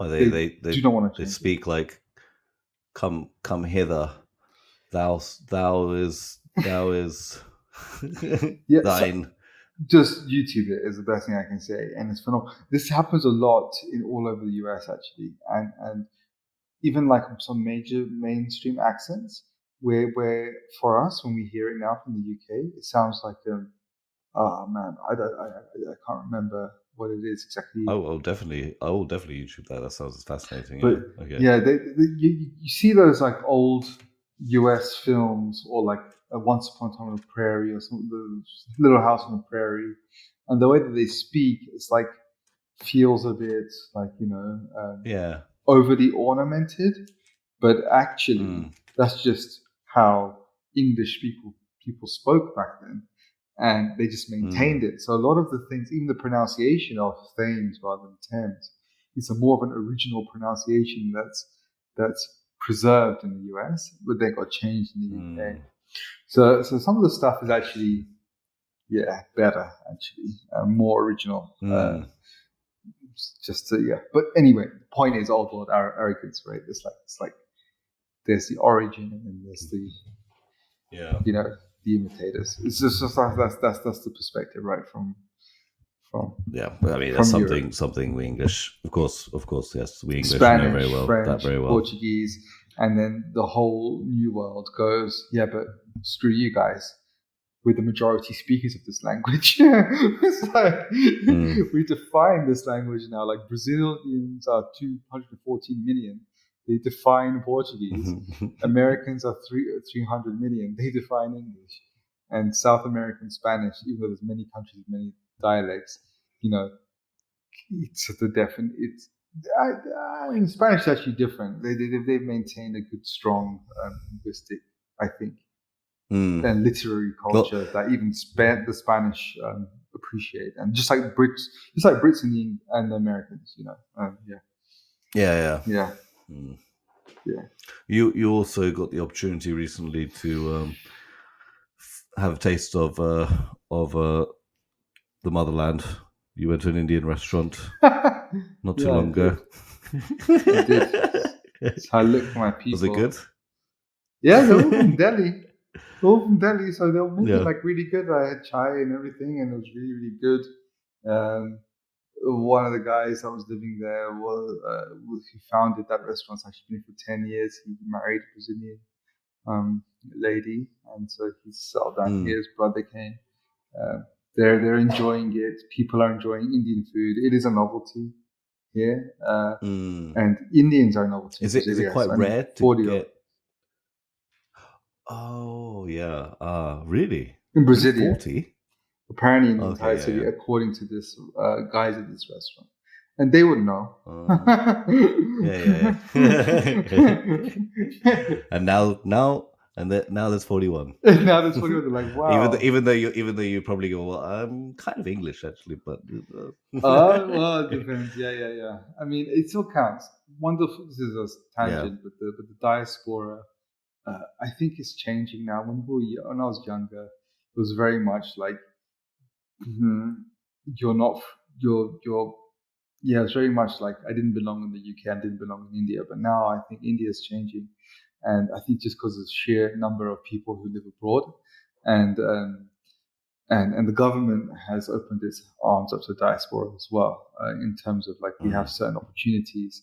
they do not want to change. They speak like, "Come hither, thou is yeah, thine." So just YouTube it is the best thing I can say, and it's phenomenal. This happens a lot in all over the US actually, and even like some major mainstream accents, where for us when we hear it now from the UK, it sounds like oh man, I can't remember what it is exactly. I will definitely YouTube that. That sounds fascinating. But you see those like old US films, or like Once Upon a Time on the Prairie, or some the Little House on the Prairie, and the way that they speak, it's like feels a bit like overly ornamented, but actually that's just how English people spoke back then, and they just maintained it. So a lot of the things, even the pronunciation of Thames rather than Thames, it's a more of an original pronunciation that's preserved in the US, but then got changed in the UK. So some of the stuff is actually better, actually more original. But anyway, the point is old world arrogance, right? It's like there's the origin and then there's the the imitators. It's just that's the perspective, right? From but I mean that's something we English, of course, yes, we English Spanish, know very well, French, that very well. Portuguese, and then the whole new world goes, but screw you guys. With the majority speakers of this language. It's like we define this language now. Like Brazilians are 214 million. They define Portuguese. Americans are 300 million. They define English. And South American Spanish, even though there's many countries, many dialects, it's the definite. I mean, Spanish is actually different. They've maintained a good, strong linguistic, I think. And literary culture that even the Spanish appreciate, and just like Brits and the Americans, Yeah. You also got the opportunity recently to have a taste of the motherland. You went to an Indian restaurant. not too Yeah, I long did. ago. I did. So I looked for my Was it good? people. Yeah, they're all from Delhi. All from Delhi, so they'll make it Yeah. like really good. I had chai and everything, and it was really, really good. Um, one of the guys that was living there he founded that restaurant. It's actually been for 10 years. He married a Brazilian lady, and so he settled down here. His brother came. Uh, they're enjoying it. People are enjoying Indian food. It is a novelty here, and Indians are a novelty in Is it Brasilia. quite So I mean, rare to 40 get? Oh yeah. Really? in Only Brasilia. 40? Apparently in the Okay. entire Yeah. city, Yeah. according to this guys at this restaurant, and they would know. Yeah. Yeah. And now there's 41. Now that's what they're like. Wow. Even though you probably go, well, I'm kind of English actually, but Well, it depends. Yeah. I mean, it still counts. Wonderful. This is a yeah. tangent, but the diaspora, I think, is changing now. When I was younger, it was very much like you're not you're yeah, it's very much like I didn't belong in the UK, I didn't belong in India. But now I think India is changing, and I think just because of the sheer number of people who live abroad, and and the government has opened its arms up to diaspora as well, in terms of like we have certain opportunities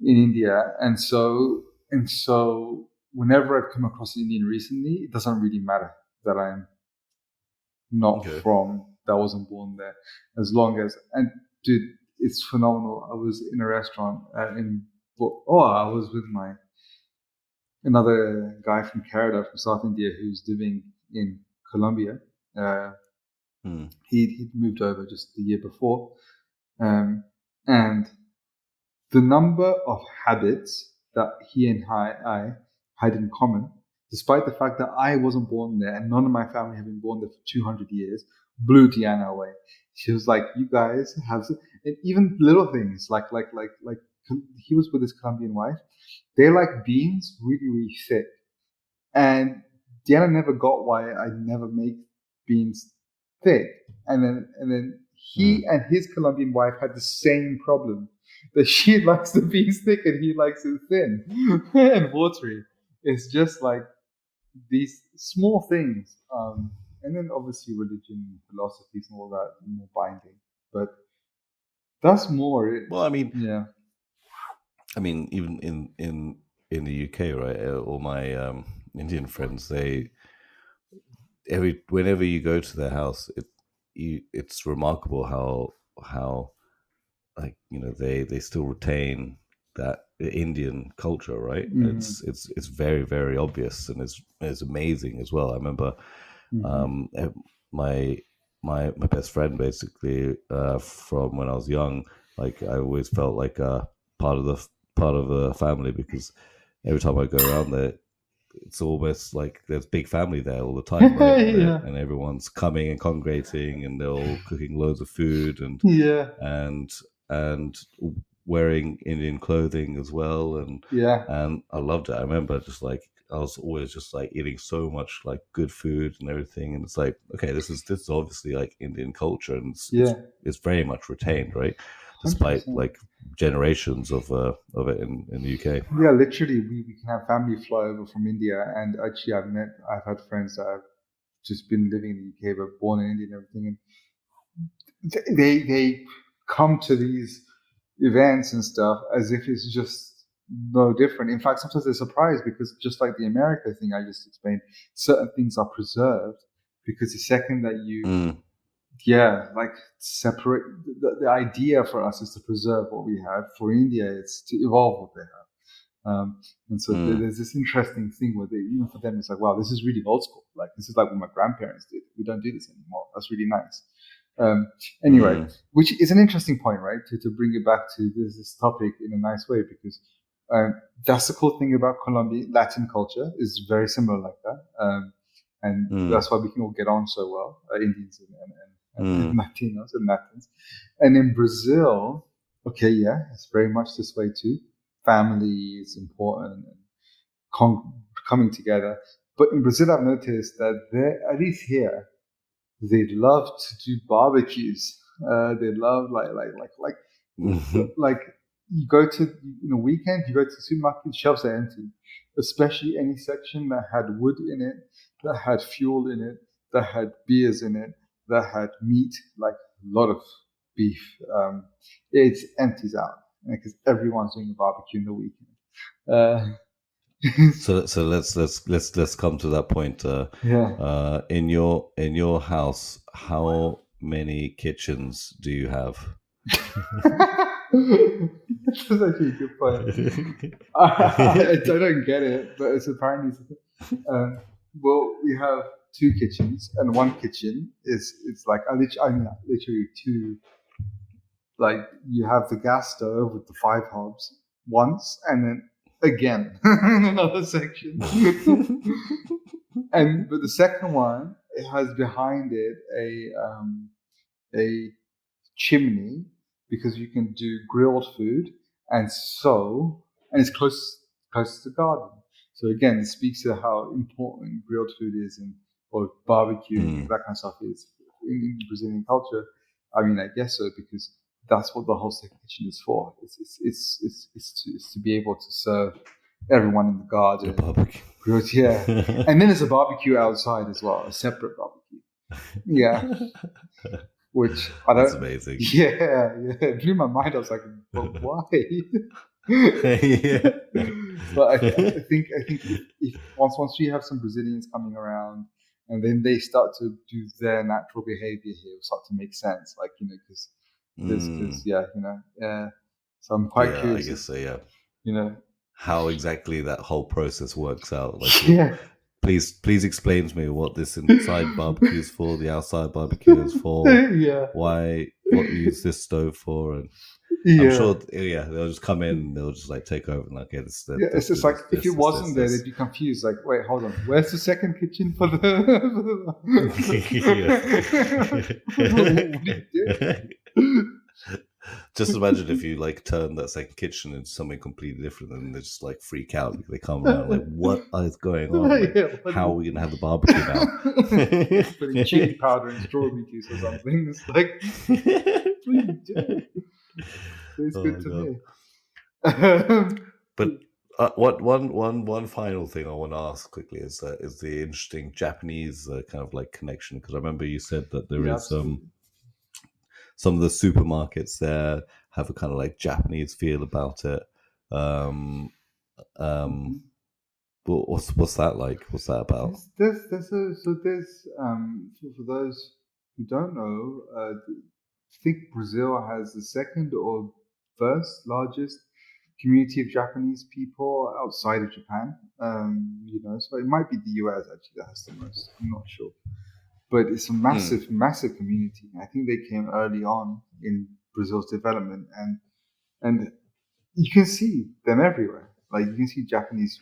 in India, and so whenever I've come across an Indian recently, it doesn't really matter that I'm not from that wasn't born there, as long as and dude, it's phenomenal. I was in a restaurant I was with my another guy from Canada, from South India, who's living in Colombia. He'd moved over just the year before, and the number of habits that he and I had in common, despite the fact that I wasn't born there and none of my family have been born there for 200 years, blew Diana away. She was like, "You guys have," and even little things like he was with his Colombian wife. They like beans really, really thick, and Diana never got why I never make beans thick. And then he and his Colombian wife had the same problem. That she likes the beans thick and he likes it thin and watery. It's just like these small things. And then obviously religion, philosophies, and all that more binding. But that's more it. Well, Yeah. even in the UK, right? All my Indian friends, whenever you go to their house, it's remarkable how like they still retain that Indian culture, right? Mm-hmm. It's very very obvious, and it's amazing as well. I remember Mm-hmm. my my best friend basically from when I was young. Like I always felt like part of the part of the family because every time I go around there, it's almost like there's big family there all the time, right? Yeah. And everyone's coming and congregating, and they're all cooking loads of food Yeah. and and wearing Indian clothing as well, Yeah. and I loved it. I remember just like I was always just like eating so much like good food and everything, and it's like okay, this is obviously like Indian culture, and Yeah. it's very much retained, right? Despite 100%. like generations of it in the UK. Yeah, literally, we can have family fly over from India, and actually, I've had friends that have just been living in the UK but born in India and everything, and they come to these events and stuff as if it's just no different. In fact, sometimes they're surprised because just like the America thing I just explained, certain things are preserved because the second that you like separate the idea for us is to preserve what we have. For India, it's to evolve what they have. And so there's this interesting thing where even for them, it's like, wow, this is really old school. Like, this is like what my grandparents did. We don't do this anymore. That's really nice. Anyway, which is an interesting point, right? To bring it back to this topic in a nice way, because that's the cool thing about Colombia. Latin culture is very similar like that. And that's why we can all get on so well, Indians and Latinos and Latins. And in Brazil, okay, yeah, it's very much this way too. Family is important and coming together. But in Brazil, I've noticed that at least here, they love to do barbecues. They love like Like you go to weekend, you go to the supermarket, shelves are empty. Especially any section that had wood in it, that had fuel in it, that had beers in it, that had meat, like a lot of beef. It empties out because everyone's doing a barbecue in the weekend. So let's come to that point. Yeah. In your house, how many kitchens do you have? That's actually a good point. I don't get it, but it's apparently. Well, we have two kitchens, and one kitchen is it's like literally two. Like you have the gas stove with the 5 hobs once, and then again in another section. But the second one, it has behind it a chimney because you can do grilled food, and it's close to the garden. So again, it speaks to how important grilled food is, or barbecuing, that kind of stuff is in Brazilian culture. I mean, I guess so because that's what the whole second kitchen is for. It's to be able to serve everyone in the garden. A barbecue. Grilled, yeah. And then there's a barbecue outside as well, a separate barbecue. Yeah. Which I don't. That's amazing. Yeah, it blew my mind. I was like, but why? Yeah. But I think if once we have some Brazilians coming around, and then they start to do their natural behavior here, will start to make sense. Like because So I'm quite curious. I guess so. Yeah. You know how exactly that whole process works out. Like, yeah. Please explain to me what this inside barbecue is for, the outside barbecue is for, Yeah. what you use this stove for, and Yeah. I'm sure, they'll just come in, and they'll just like take over, and like, it's just like if it wasn't there, they'd be confused. Like, wait, hold on, where's the second kitchen for the? What are you doing? Just imagine if you like turn that second kitchen into something completely different, and they just like freak out. They come around like, "What is going on? Like, how are we gonna have the barbecue now?" Putting chili powder and strawberry juice or something. It's like, what are you doing? It's good to me. But one final thing I want to ask quickly is the interesting Japanese kind of like connection, because I remember you said that there is some of the supermarkets there have a kind of like Japanese feel about it. What's that like? What's that about? For those who don't know, I think Brazil has the second or first largest community of Japanese people outside of Japan. So it might be the US actually that has the most. I'm not sure. But it's a massive, massive community. I think they came early on in Brazil's development, and you can see them everywhere. Like you can see Japanese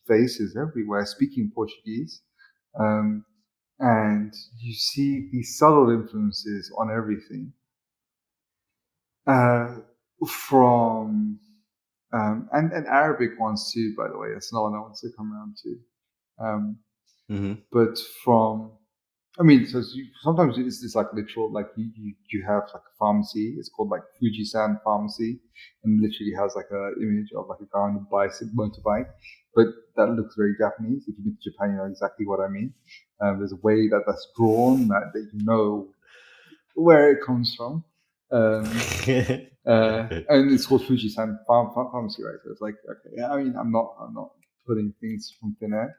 faces everywhere speaking Portuguese, and you see these subtle influences on everything. From and Arabic ones too, by the way. That's another one I want to come around to. But from so sometimes it's like literal, like you have like a pharmacy. It's called like Fujisan Pharmacy, and literally has like a image of like a guy on a motorbike. But that looks very Japanese. If you've been to Japan, you know exactly what I mean. There's a way that's drawn that you know where it comes from. And it's called Fujisan Pharmacy, right? So it's like, okay, I mean, I'm not putting things from thin air.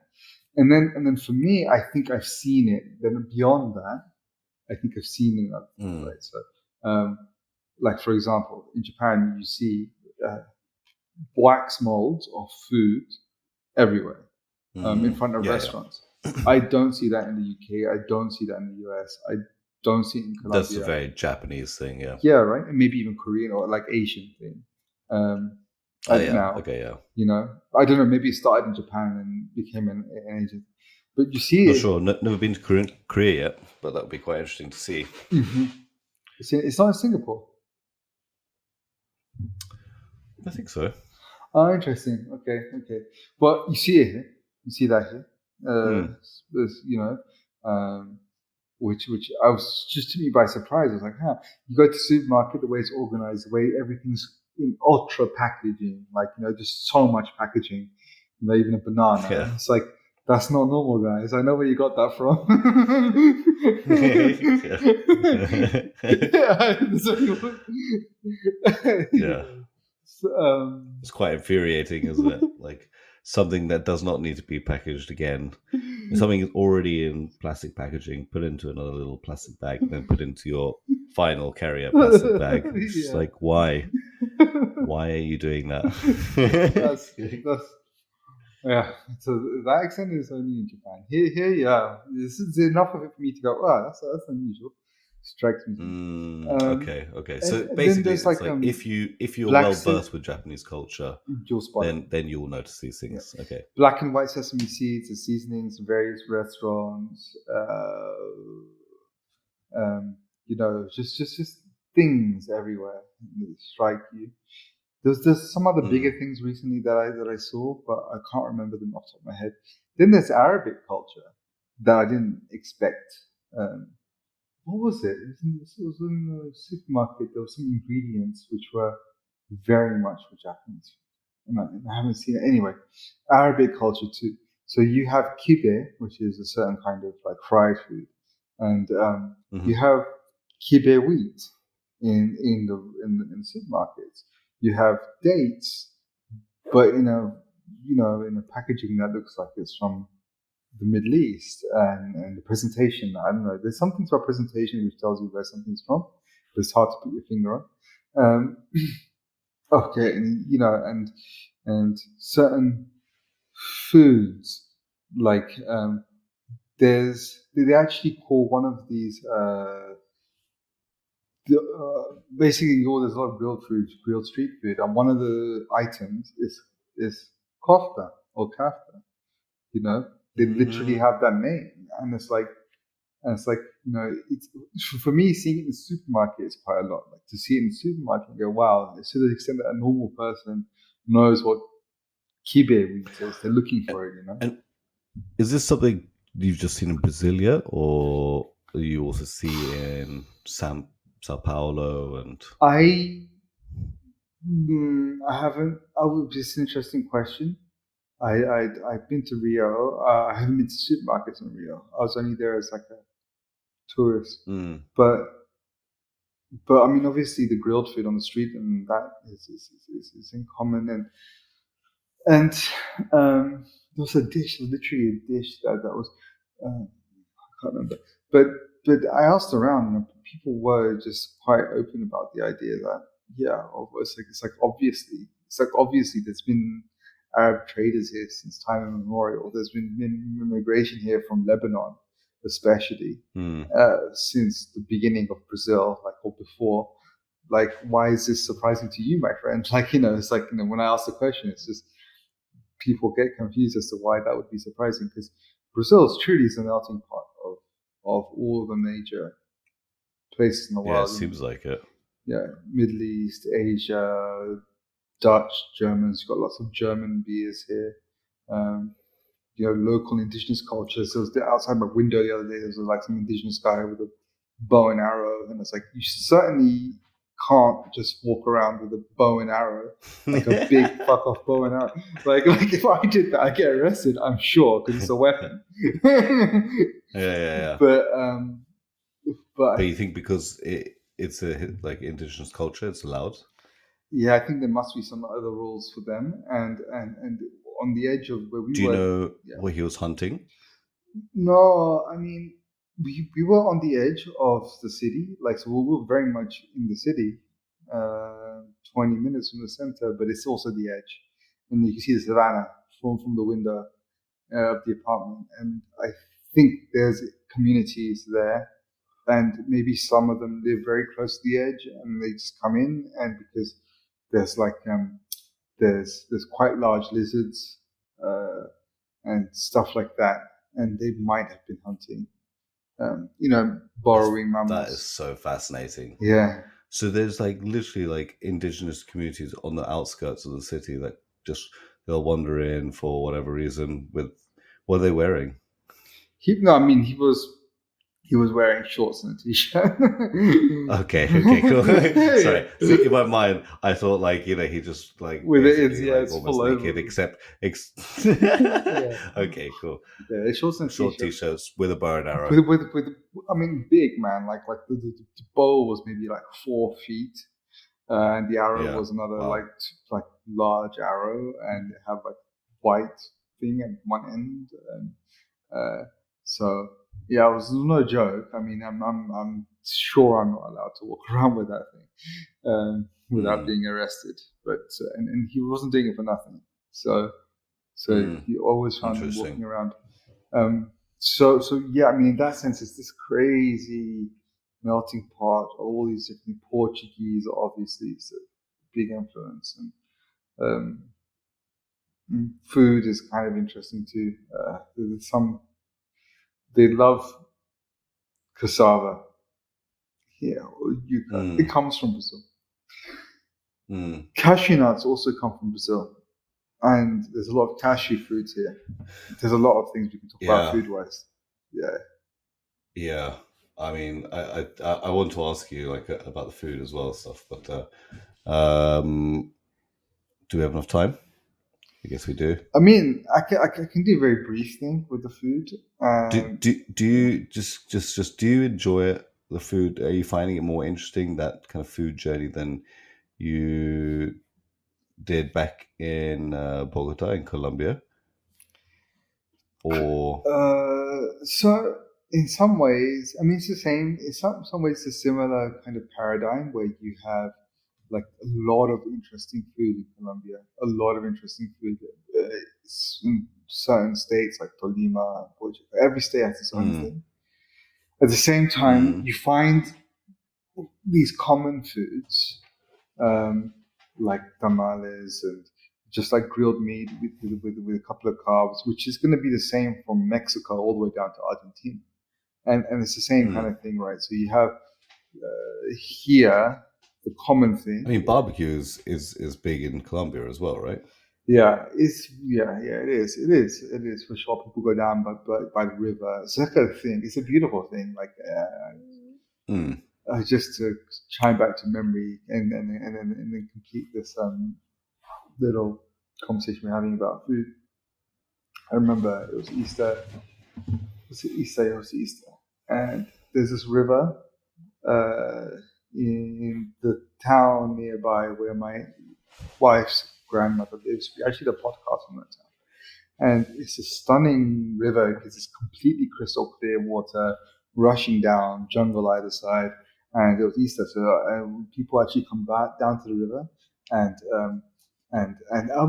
And then for me, I think I've seen it. Then beyond that, I think I've seen it. Right? So, like for example, in Japan, you see wax molds of food everywhere in front of restaurants. Yeah. I don't see that in the UK. I don't see that in the US. I don't see it in Colombia. That's a very Japanese thing, yeah. Yeah, right, and maybe even Korean or like Asian thing. Now, okay, yeah. I don't know. Maybe it started in Japan and became an Asian. But you see, not sure. Never been to Korea yet, but that would be quite interesting to see. Mm-hmm. It's not in Singapore. I think so. Oh, interesting. Okay. But you see it here. You see that here. which I was just took me by surprise. I was like, you go to the supermarket, the way it's organized, the way everything's in ultra packaging, like, just so much packaging, even a banana. Yeah. It's like, that's not normal, guys. I know where you got that from. Yeah. Um, It's quite infuriating, isn't it? Like something that does not need to be packaged again. Something is already in plastic packaging, put into another little plastic bag, and then put into your final carrier plastic bag. It's just like, why? Why are you doing that? that's yeah. So that accent is only in Japan. Here, yeah. This is enough of it for me to go. Wow, that's unusual. Strikes me. Okay. So And then basically, there's it's like if you're black well versed with Japanese culture, you'll spot it. then you will notice these Yeah. things. Okay. Black and white sesame seeds, the seasonings, various restaurants. Just things everywhere that strike you. There's some other bigger things recently that I saw, but I can't remember them off the top of my head. Then there's Arabic culture that I didn't expect. What was it? It was in the supermarket. There were some ingredients which were very much for Japanese food. And I haven't seen it anyway. Arabic culture too. So you have kibe, which is a certain kind of like fried food, and you have kibe wheat in the supermarkets. You have dates, but in a packaging that looks like it's from the Middle East, and the presentation. I don't know. There's something about presentation which tells you where something's from, but it's hard to put your finger on. Okay, and certain foods like they actually call one of these basically there's a lot of grilled street food, and one of the items is kofta or kafta. They literally have that name, and it's like it's for me, seeing it in the supermarket is quite a lot. Like to see it in the supermarket and go, wow, it's to the extent that a normal person knows what kibe wheat is, they're looking for it. And is this something you've just seen in Brasilia, or you also see in Sao Paulo? And I haven't. It's an interesting question. I've been to Rio. I haven't been to supermarkets in Rio. I was only there as like a tourist. But I mean, obviously, the grilled food on the street and that is in common. And there was a dish, literally a dish that was I can't remember. But I asked around, and people were just quite open about the idea that it's like obviously there's been Arab traders here since time immemorial. There's been immigration here from Lebanon, especially since the beginning of Brazil, like or before. Like, why is this surprising to you, my friend? Like, it's like when I ask the question, it's just people get confused as to why that would be surprising, because Brazil is truly a melting pot of all the major places in the world. Yeah, it seems like it. Yeah, Middle East, Asia, Dutch, Germans. You've got lots of German beers here. Local indigenous cultures. So outside my window the other day, there was like some indigenous guy with a bow and arrow, and it's like, you certainly can't just walk around with a bow and arrow, like a big fuck off bow and arrow. Like if I did that, I'd get arrested, I'm sure, because it's a weapon. Yeah. But you think because it's a like indigenous culture, it's allowed? Yeah, I think there must be some other rules for them, and on the edge of where we were. Do you know where he was hunting? No, I mean, we were on the edge of the city, like, so we were very much in the city, 20 minutes from the center, but it's also the edge, and you can see the savannah from the window of the apartment, and I think there's communities there, and maybe some of them live very close to the edge, and they just come in, and because there's like there's quite large lizards and stuff like that, and they might have been hunting, borrowing mammals. That is so fascinating. Yeah. So there's like literally like indigenous communities on the outskirts of the city that they'll wander in for whatever reason. With what are they wearing? He He was wearing shorts and a t-shirt. Okay, cool. Sorry. See, in my mind, I thought like he just like With basically like it's almost full over. naked, except. Yeah, Okay, cool. yeah, shorts and Short t-shirt. t-shirts with a bow and arrow. With I mean, big man. Like the bow was maybe like 4 feet, and the arrow Yeah. was another Wow. like large arrow, and it had like white thing at one end. And, so yeah, it was no joke. I mean, I'm sure I'm not allowed to walk around with that thing without Mm, being arrested. But and he wasn't doing it for nothing. So mm, you always found him walking interesting. around. So yeah, I mean, in that sense, it's this crazy melting pot of all these different Portuguese, obviously, it's a big influence, and um, food is kind of interesting too. Some they love cassava here. Yuca. It Mm, comes from Brazil. mm. Cashew nuts also come from Brazil, and there's a lot of cashew fruits here. There's a lot of things we can talk about Yeah, food wise. Yeah. yeah. I mean, I want to ask you like about the food as well stuff, but do we have enough time? I guess we do. I mean, I can do a very brief thing with the food. Do Yeah. you just do you enjoy it, the food? Are you finding it more interesting, that kind of food journey, than you did back in Bogota in Colombia? Or So in some ways, I mean, it's the same. In some ways, it's a similar kind of paradigm where you have like a lot of interesting food in Colombia, a lot of interesting food. In certain states like Tolima, Bogota, every state has its own mm, thing. At the same time, mm, you find these common foods um, like tamales and just like grilled meat with a couple of carbs, which is going to be the same from Mexico all the way down to Argentina. And it's the same kind mm. of thing, right? So you have here the common I thing. mean, barbecue is big in Colombia as well, right? It is for sure. People go down by the river. It's like a thing. It's a beautiful thing. Like Mm, just to chime back to memory and then complete this little conversation we're having about food. I remember it was Easter. Was it Easter? It was Easter, and there's this river uh, in the town nearby where my wife's grandmother lives. We actually did a podcast on that town. And it's a stunning river because it's completely crystal clear water rushing down, jungle either side. And it was Easter, so people actually come back down to the river, and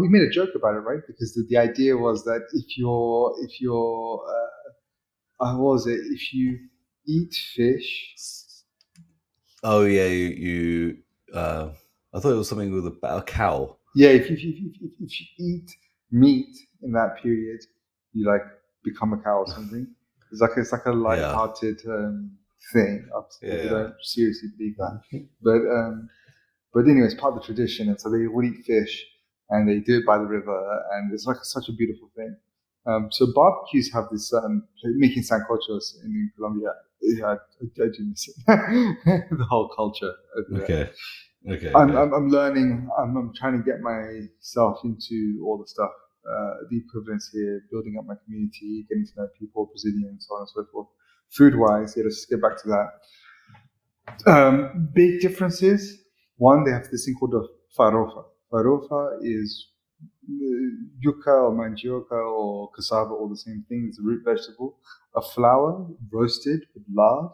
we made a joke about it, right? Because the idea was that if you're what was it? If you eat fish, oh yeah, I thought it was something with a cow. yeah, if you eat meat in that period, you like become a cow or something. It's like a Yeah, light-hearted thing. Obviously, they yeah, don't seriously believe that, but anyway, it's part of the tradition, and so they would eat fish, and they do it by the river, and it's like such a beautiful thing. So barbecues have this making sancochos in Colombia. Yeah, I do miss it. The whole culture over there. okay, okay, I'm, okay. I'm, I'm learning. I'm trying to get myself into all the stuff, the equivalents here, building up my community, getting to know people, Brazilians, so on and so forth. Food wise, yeah, let's just get back to that. Big differences. One, they have this thing called a farofa. Farofa is yuca or mandioca or cassava, all the same thing. It's a root vegetable, a flour roasted with lard,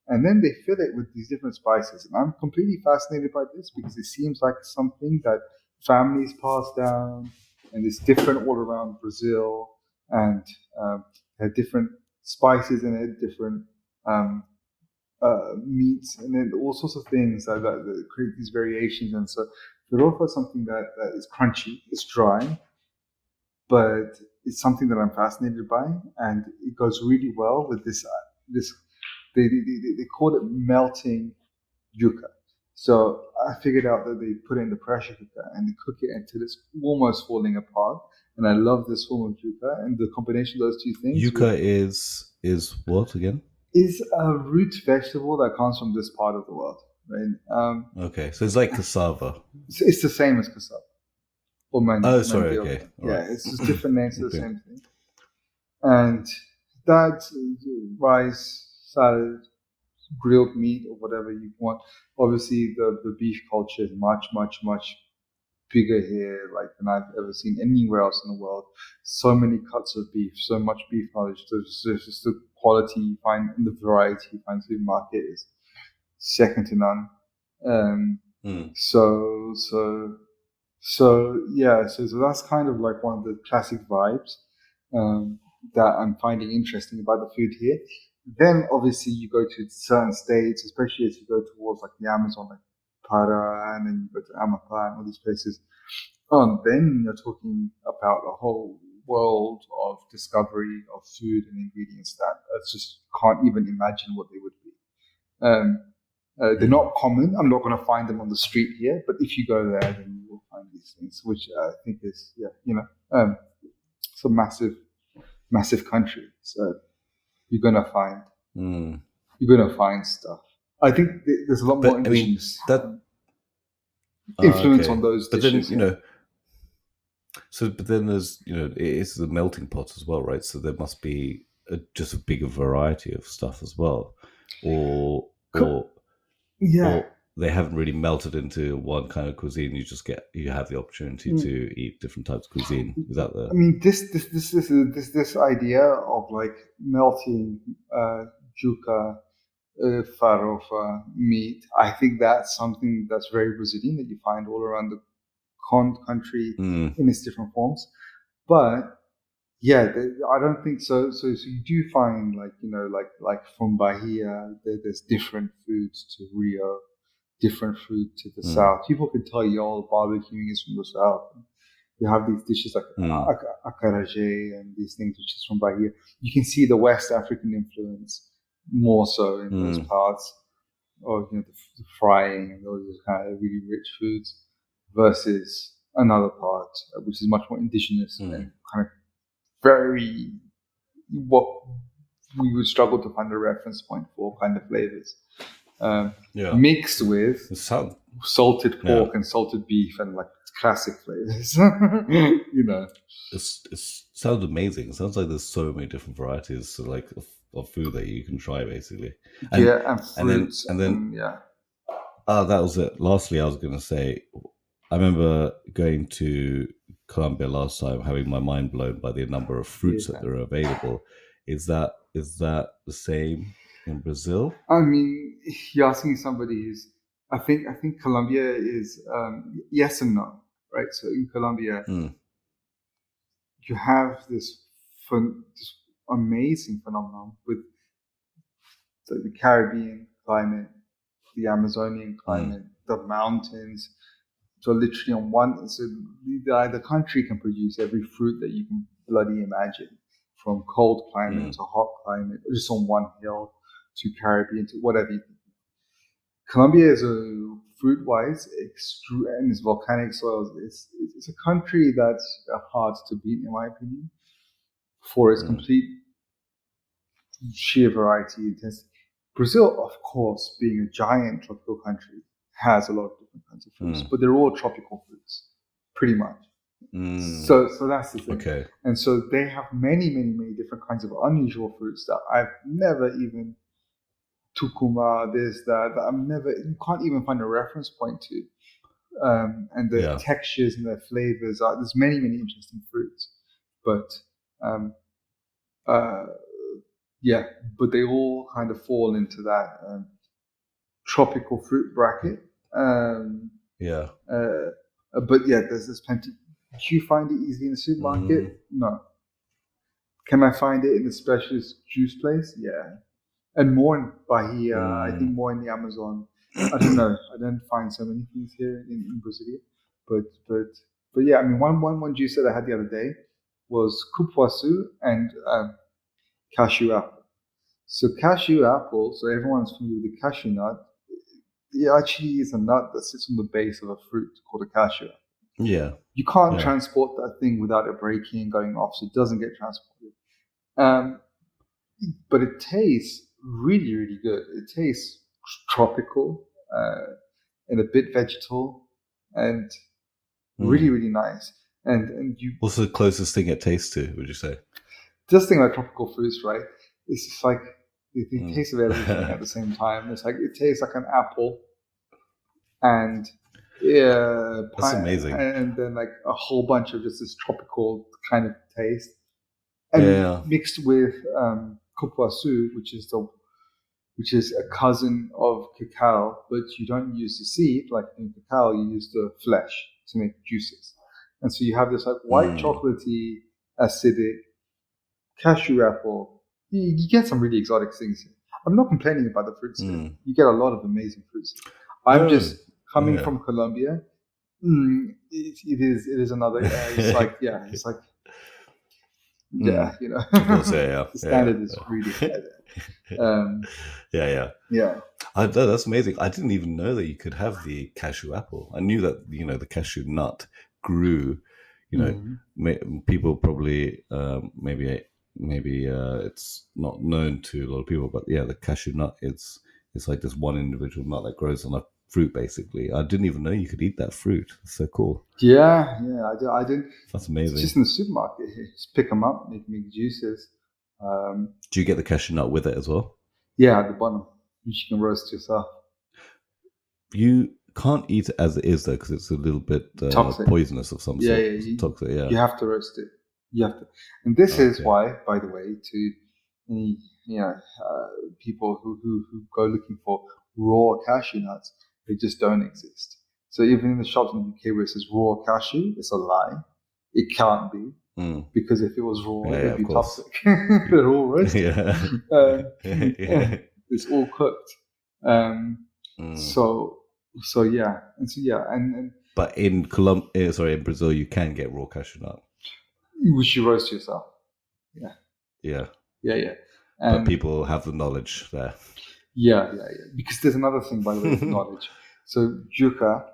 and then they fill it with these different spices. And I'm completely fascinated by this because it seems like something that families pass down, and it's different all around Brazil, and have different spices in it, different um, meats, and then all sorts of things that create these variations. And so Farofa is something that is crunchy, it's dry, but it's something that I'm fascinated by, and it goes really well with this. They call it melting yuca. So I figured out that they put it in the pressure cooker and they cook it until it's almost falling apart. And I love this form of yuca and the combination of those two things with Yuca is what again? is a root vegetable that comes from this part of the world, right? Okay, so it's like cassava. It's the same as cassava or Oh, sorry. Okay, mandioca. all right. Yeah, it's just different names for the Okay. same thing. And that rice, salad, grilled meat, or whatever you want. Obviously, the beef culture is much, much, much bigger here, like than I've ever seen anywhere else in the world. So many cuts of beef, so much beef knowledge. There's just the quality you find and the variety you find in the supermarket is second to none. So so that's kind of like one of the classic vibes that I'm finding interesting about the food here. Then obviously you go to certain states, especially as you go towards like the Amazon, like Para, and then you go to Amapa and all these places. And then you're talking about a whole world of discovery of food and ingredients that I just can't even imagine what they would be. They're not common. I'm not going to find them on the street here, but if you go there, then you will find these things, which I think is, it's a massive, massive country. So you're going to find, stuff. I think there's a lot more indigenous influence on those dishes. But then, but then there's, it's the melting pot as well, right? So there must be just a bigger variety of stuff as well, or they haven't really melted into one kind of cuisine. You have the opportunity to eat different types of cuisine. Is that the? I mean, this idea of like melting juca, farofa meat. I think that's something that's very Brazilian that you find all around the country in its different forms. But yeah, I don't think so. So you do find like from Bahia, there's different foods to Rio, different food to the south. People can tell you all barbecuing is from the south. You have these dishes like acarajé and these things, which is from Bahia. You can see the West African influence more so in those parts, or the frying and those kind of really rich foods, versus another part which is much more indigenous and kind of very what we would struggle to find a reference point for kind of flavors, mixed with salted pork and salted beef and like classic flavors. It sounds amazing. It sounds like there's so many different varieties of food that you can try, basically. And fruits, and then that was it. Lastly, I was going to say, I remember going to Colombia last time, having my mind blown by the number of fruits that are available. Is that the same in Brazil? I mean, you're asking somebody who's. I think Colombia is yes and no, right? So in Colombia, you have this amazing phenomenon with the Caribbean climate, the Amazonian climate, the mountains. So literally on one, so the country can produce every fruit that you can bloody imagine, from cold climate to hot climate, just on one hill, to Caribbean to whatever. Colombia is fruit-wise, and its volcanic soils. It's a country that's hard to beat, in my opinion, for its complete sheer variety and intensity. Brazil, of course, being a giant tropical country, has a lot of different kinds of fruits, but they're all tropical fruits, pretty much. So that's the thing. Okay. And so they have many, many, many different kinds of unusual fruits that I've never even tucuma, this, that you can't even find a reference point to. And the textures and the flavors there's many, many interesting fruits, but but they all kind of fall into that tropical fruit bracket. But there's plenty. Do you find it easily in the supermarket? No. Can I find it in a specialist juice place? Yeah. And more in Bahia, I think more in the Amazon. I don't know. I don't find so many things here in Brasilia. But yeah, I mean, one juice that I had the other day was cupuaçu and cashew apple. So cashew apple, so everyone's familiar with the cashew nut. It actually is a nut that sits on the base of a fruit called a cashew. Yeah. You can't transport that thing without it breaking and going off, so it doesn't get transported. But it tastes really, really good. It tastes tropical and a bit vegetal and really, really nice. And you. What's the closest thing it tastes to? Would you say? This thing about tropical fruits, right? It's just like the taste of everything at the same time. It's like it tastes like an apple, and That's amazing. and then like a whole bunch of just this tropical kind of taste, and mixed with kupuasu, which is a cousin of cacao, but you don't use the seed like in cacao. You use the flesh to make juices, and so you have this like white chocolatey, acidic cashew apple. You get some really exotic things here. I'm not complaining about the fruits here. You get a lot of amazing fruits. I'm just coming from Colombia. It is another. It's like it's like you know. Of course, the standard is really yeah. That's amazing. I didn't even know that you could have the cashew apple. I knew that the cashew nut grew. People probably maybe it's not known to a lot of people, but the cashew nut it's like this one individual nut that grows on a fruit. Basically, I didn't even know you could eat that fruit. It's so cool. Yeah, I didn't. That's amazing. It's just in the supermarket here. Just pick them up, make juices. Do you get the cashew nut with it as well? Yeah, at the bottom, which you can roast yourself. You can't eat it as it is though, because it's a little bit poisonous of some sort. Toxic. Yeah, you have to roast it. You have to, and this is why, by the way, to any people who go looking for raw cashew nuts, they just don't exist. So even in the shops in the UK where it says raw cashew, it's a lie. It can't be. Because if it was raw, it'd be toxic. They're all roasted. It's all cooked. So yeah, and but in in Brazil, you can get raw cashew nut. Which you roast yourself. Yeah. But people have the knowledge there. Yeah. Because there's another thing, by the way, knowledge. So yuca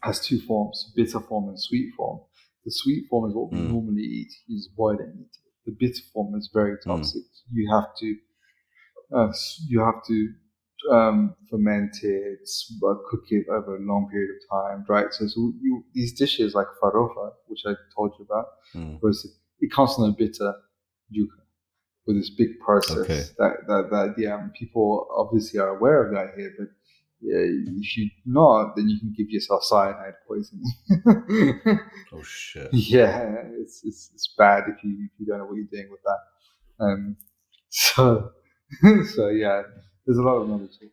has two forms: bitter form and sweet form. The sweet form is what we normally eat. You just boil it and eat it. The bitter form is very toxic. You have to ferment it, cook it over a long period of time, right? So these dishes like farofa, which I told you about, it comes from a bitter yuca with this big process that people obviously are aware of that here, but if you're not, then you can give yourself cyanide poisoning. Oh shit! Yeah, it's bad if you don't know what you're doing with that. So yeah, there's a lot of knowledge here.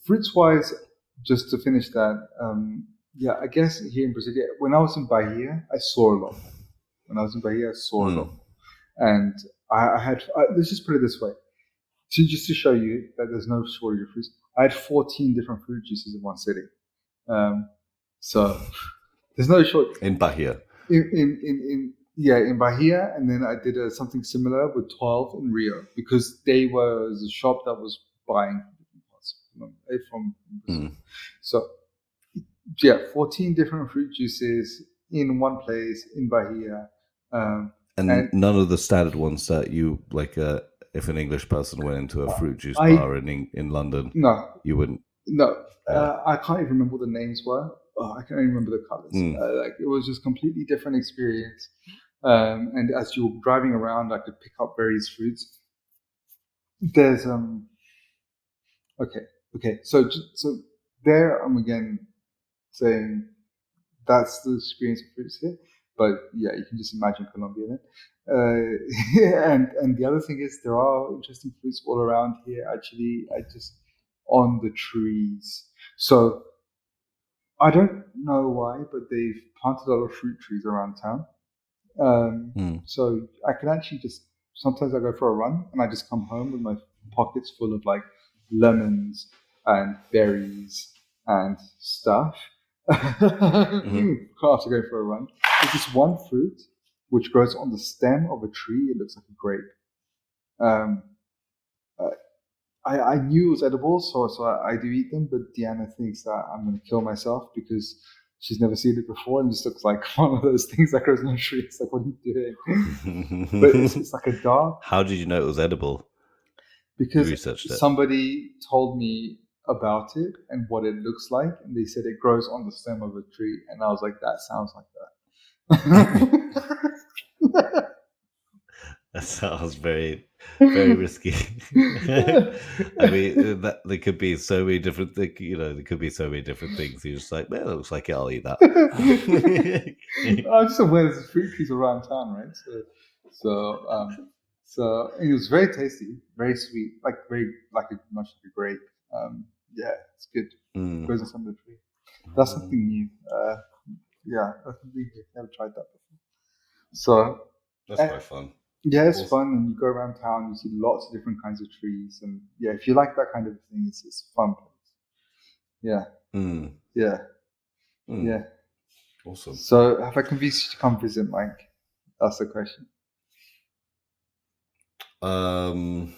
Fruits wise, just to finish that, I guess here in Brasilia, when I was in Bahia, I saw a lot more. And I had, let's just put it this way, just to show you that there's no shortage of fruits. I had 14 different fruit juices in one city. So there's no shortage. In Bahia. In Bahia, and then I did something similar with 12 in Rio, because they was a shop that was buying different parts from Brazil. So 14 different fruit juices in one place in Bahia. And none of the standard ones that you like. If an English person went into a fruit juice bar in London, you wouldn't. No, I can't even remember what the names were. I can't even remember the colors. It was just completely different experience. And as you were driving around, I could pick up various fruits. There's okay. So there I'm again saying that's the experience of fruits here. But yeah, you can just imagine Colombia then. And the other thing is there are interesting fruits all around here. Actually, on the trees. So I don't know why, but they've planted a lot of fruit trees around town. So I can actually sometimes I go for a run and I just come home with my pockets full of like lemons and berries and stuff. After going for a run. There's this one fruit which grows on the stem of a tree. It looks like a grape. I knew it was edible, so I do eat them, but Deanna thinks that I'm going to kill myself because she's never seen it before, and it just looks like one of those things that grows on a tree. It's like, what are you doing? But it's like a dark. How did you know it was edible? because somebody told me about it and what it looks like, and they said it grows on the stem of a tree, and I was like, that sounds like that. That sounds very, very risky. I mean, there could be so many different things. There could be so many different things. You're just like, man, it looks like it. I'll eat that. I'm just aware there's fruit trees around town, right? So it was very tasty, very sweet, much like a grape. Yeah, it's good. Grows on some of the tree. That's something new. Yeah, I think we've never tried that before. So that's quite fun. Yeah, it's fun, and you go around town, you see lots of different kinds of trees, and yeah, if you like that kind of thing, it's a fun place. Yeah, yeah, yeah. Awesome. So, have I convinced you to come visit, Mike? That's the question. Well,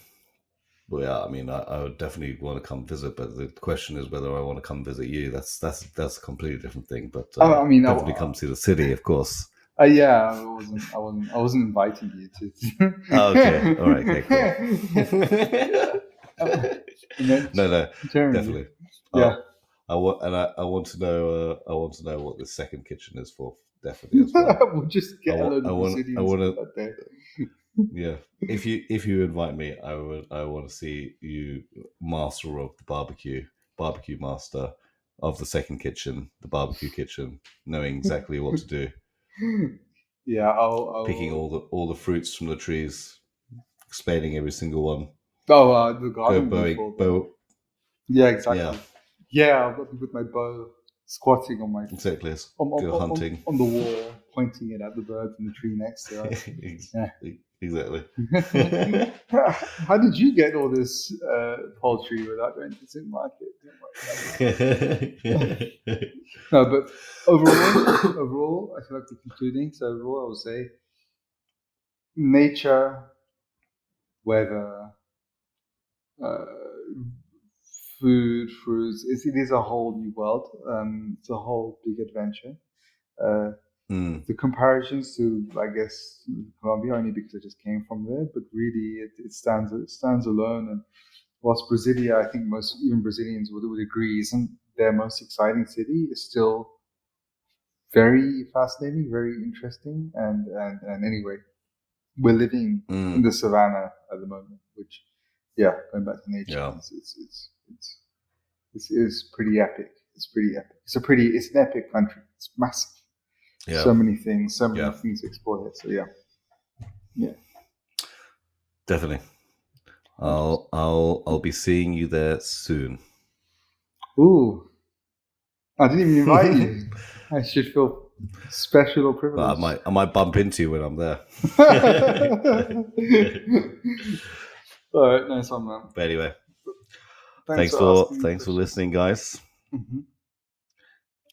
yeah, I mean, I would definitely want to come visit, but the question is whether I want to come visit you. That's a completely different thing. But I mean, definitely come see the city, of course. Yeah, I wasn't inviting you to. Oh, okay, all right, okay, cool. No, definitely. Yeah. I want to know. I want to know what the second kitchen is for. Definitely as well. We'll just get a load of Brazilians that day. Yeah, if you invite me, I want to see you master of the barbecue master of the second kitchen, the barbecue kitchen, knowing exactly what to do. Yeah, I'll picking all the fruits from the trees, explaining every single one. Oh, the garden. Yeah, exactly. Yeah, I'll be with my bow, squatting on my exactly. Go hunting on the wall, pointing it at the birds in the tree next to us. Exactly. How did you get all this poultry without going to the supermarket? No, but overall, I feel like we're concluding. So overall, I would say nature, weather, food, fruits. It is a whole new world. It's a whole big adventure. The comparisons to, I guess, Colombia, only because I just came from there, but really it stands alone. And whilst Brasilia, I think even Brazilians would agree, isn't their most exciting city, is still very fascinating, very interesting. And anyway, we're living in the savannah at the moment, which, going back to nature, it's pretty epic. It's pretty epic. It's an epic country. It's massive. Yeah. So many things to explore here. So yeah. Definitely. I'll be seeing you there soon. Ooh. I didn't even invite you. I should feel special or privileged. Well, I might bump into you when I'm there. All right, nice one, man. But anyway, thanks for listening, guys.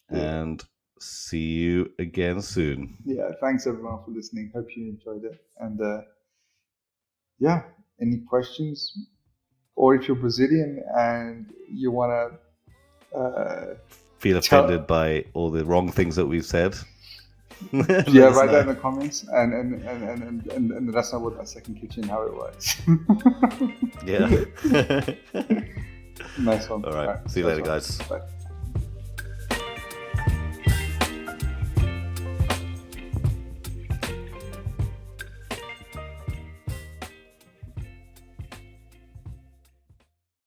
And see you again soon. Yeah, thanks everyone for listening. Hope you enjoyed it. And any questions? Or if you're Brazilian and you want to feel offended by all the wrong things that we've said, write that in the comments and let us know what that second kitchen, how it works. Yeah. Nice one. All right. See you later, guys. Bye.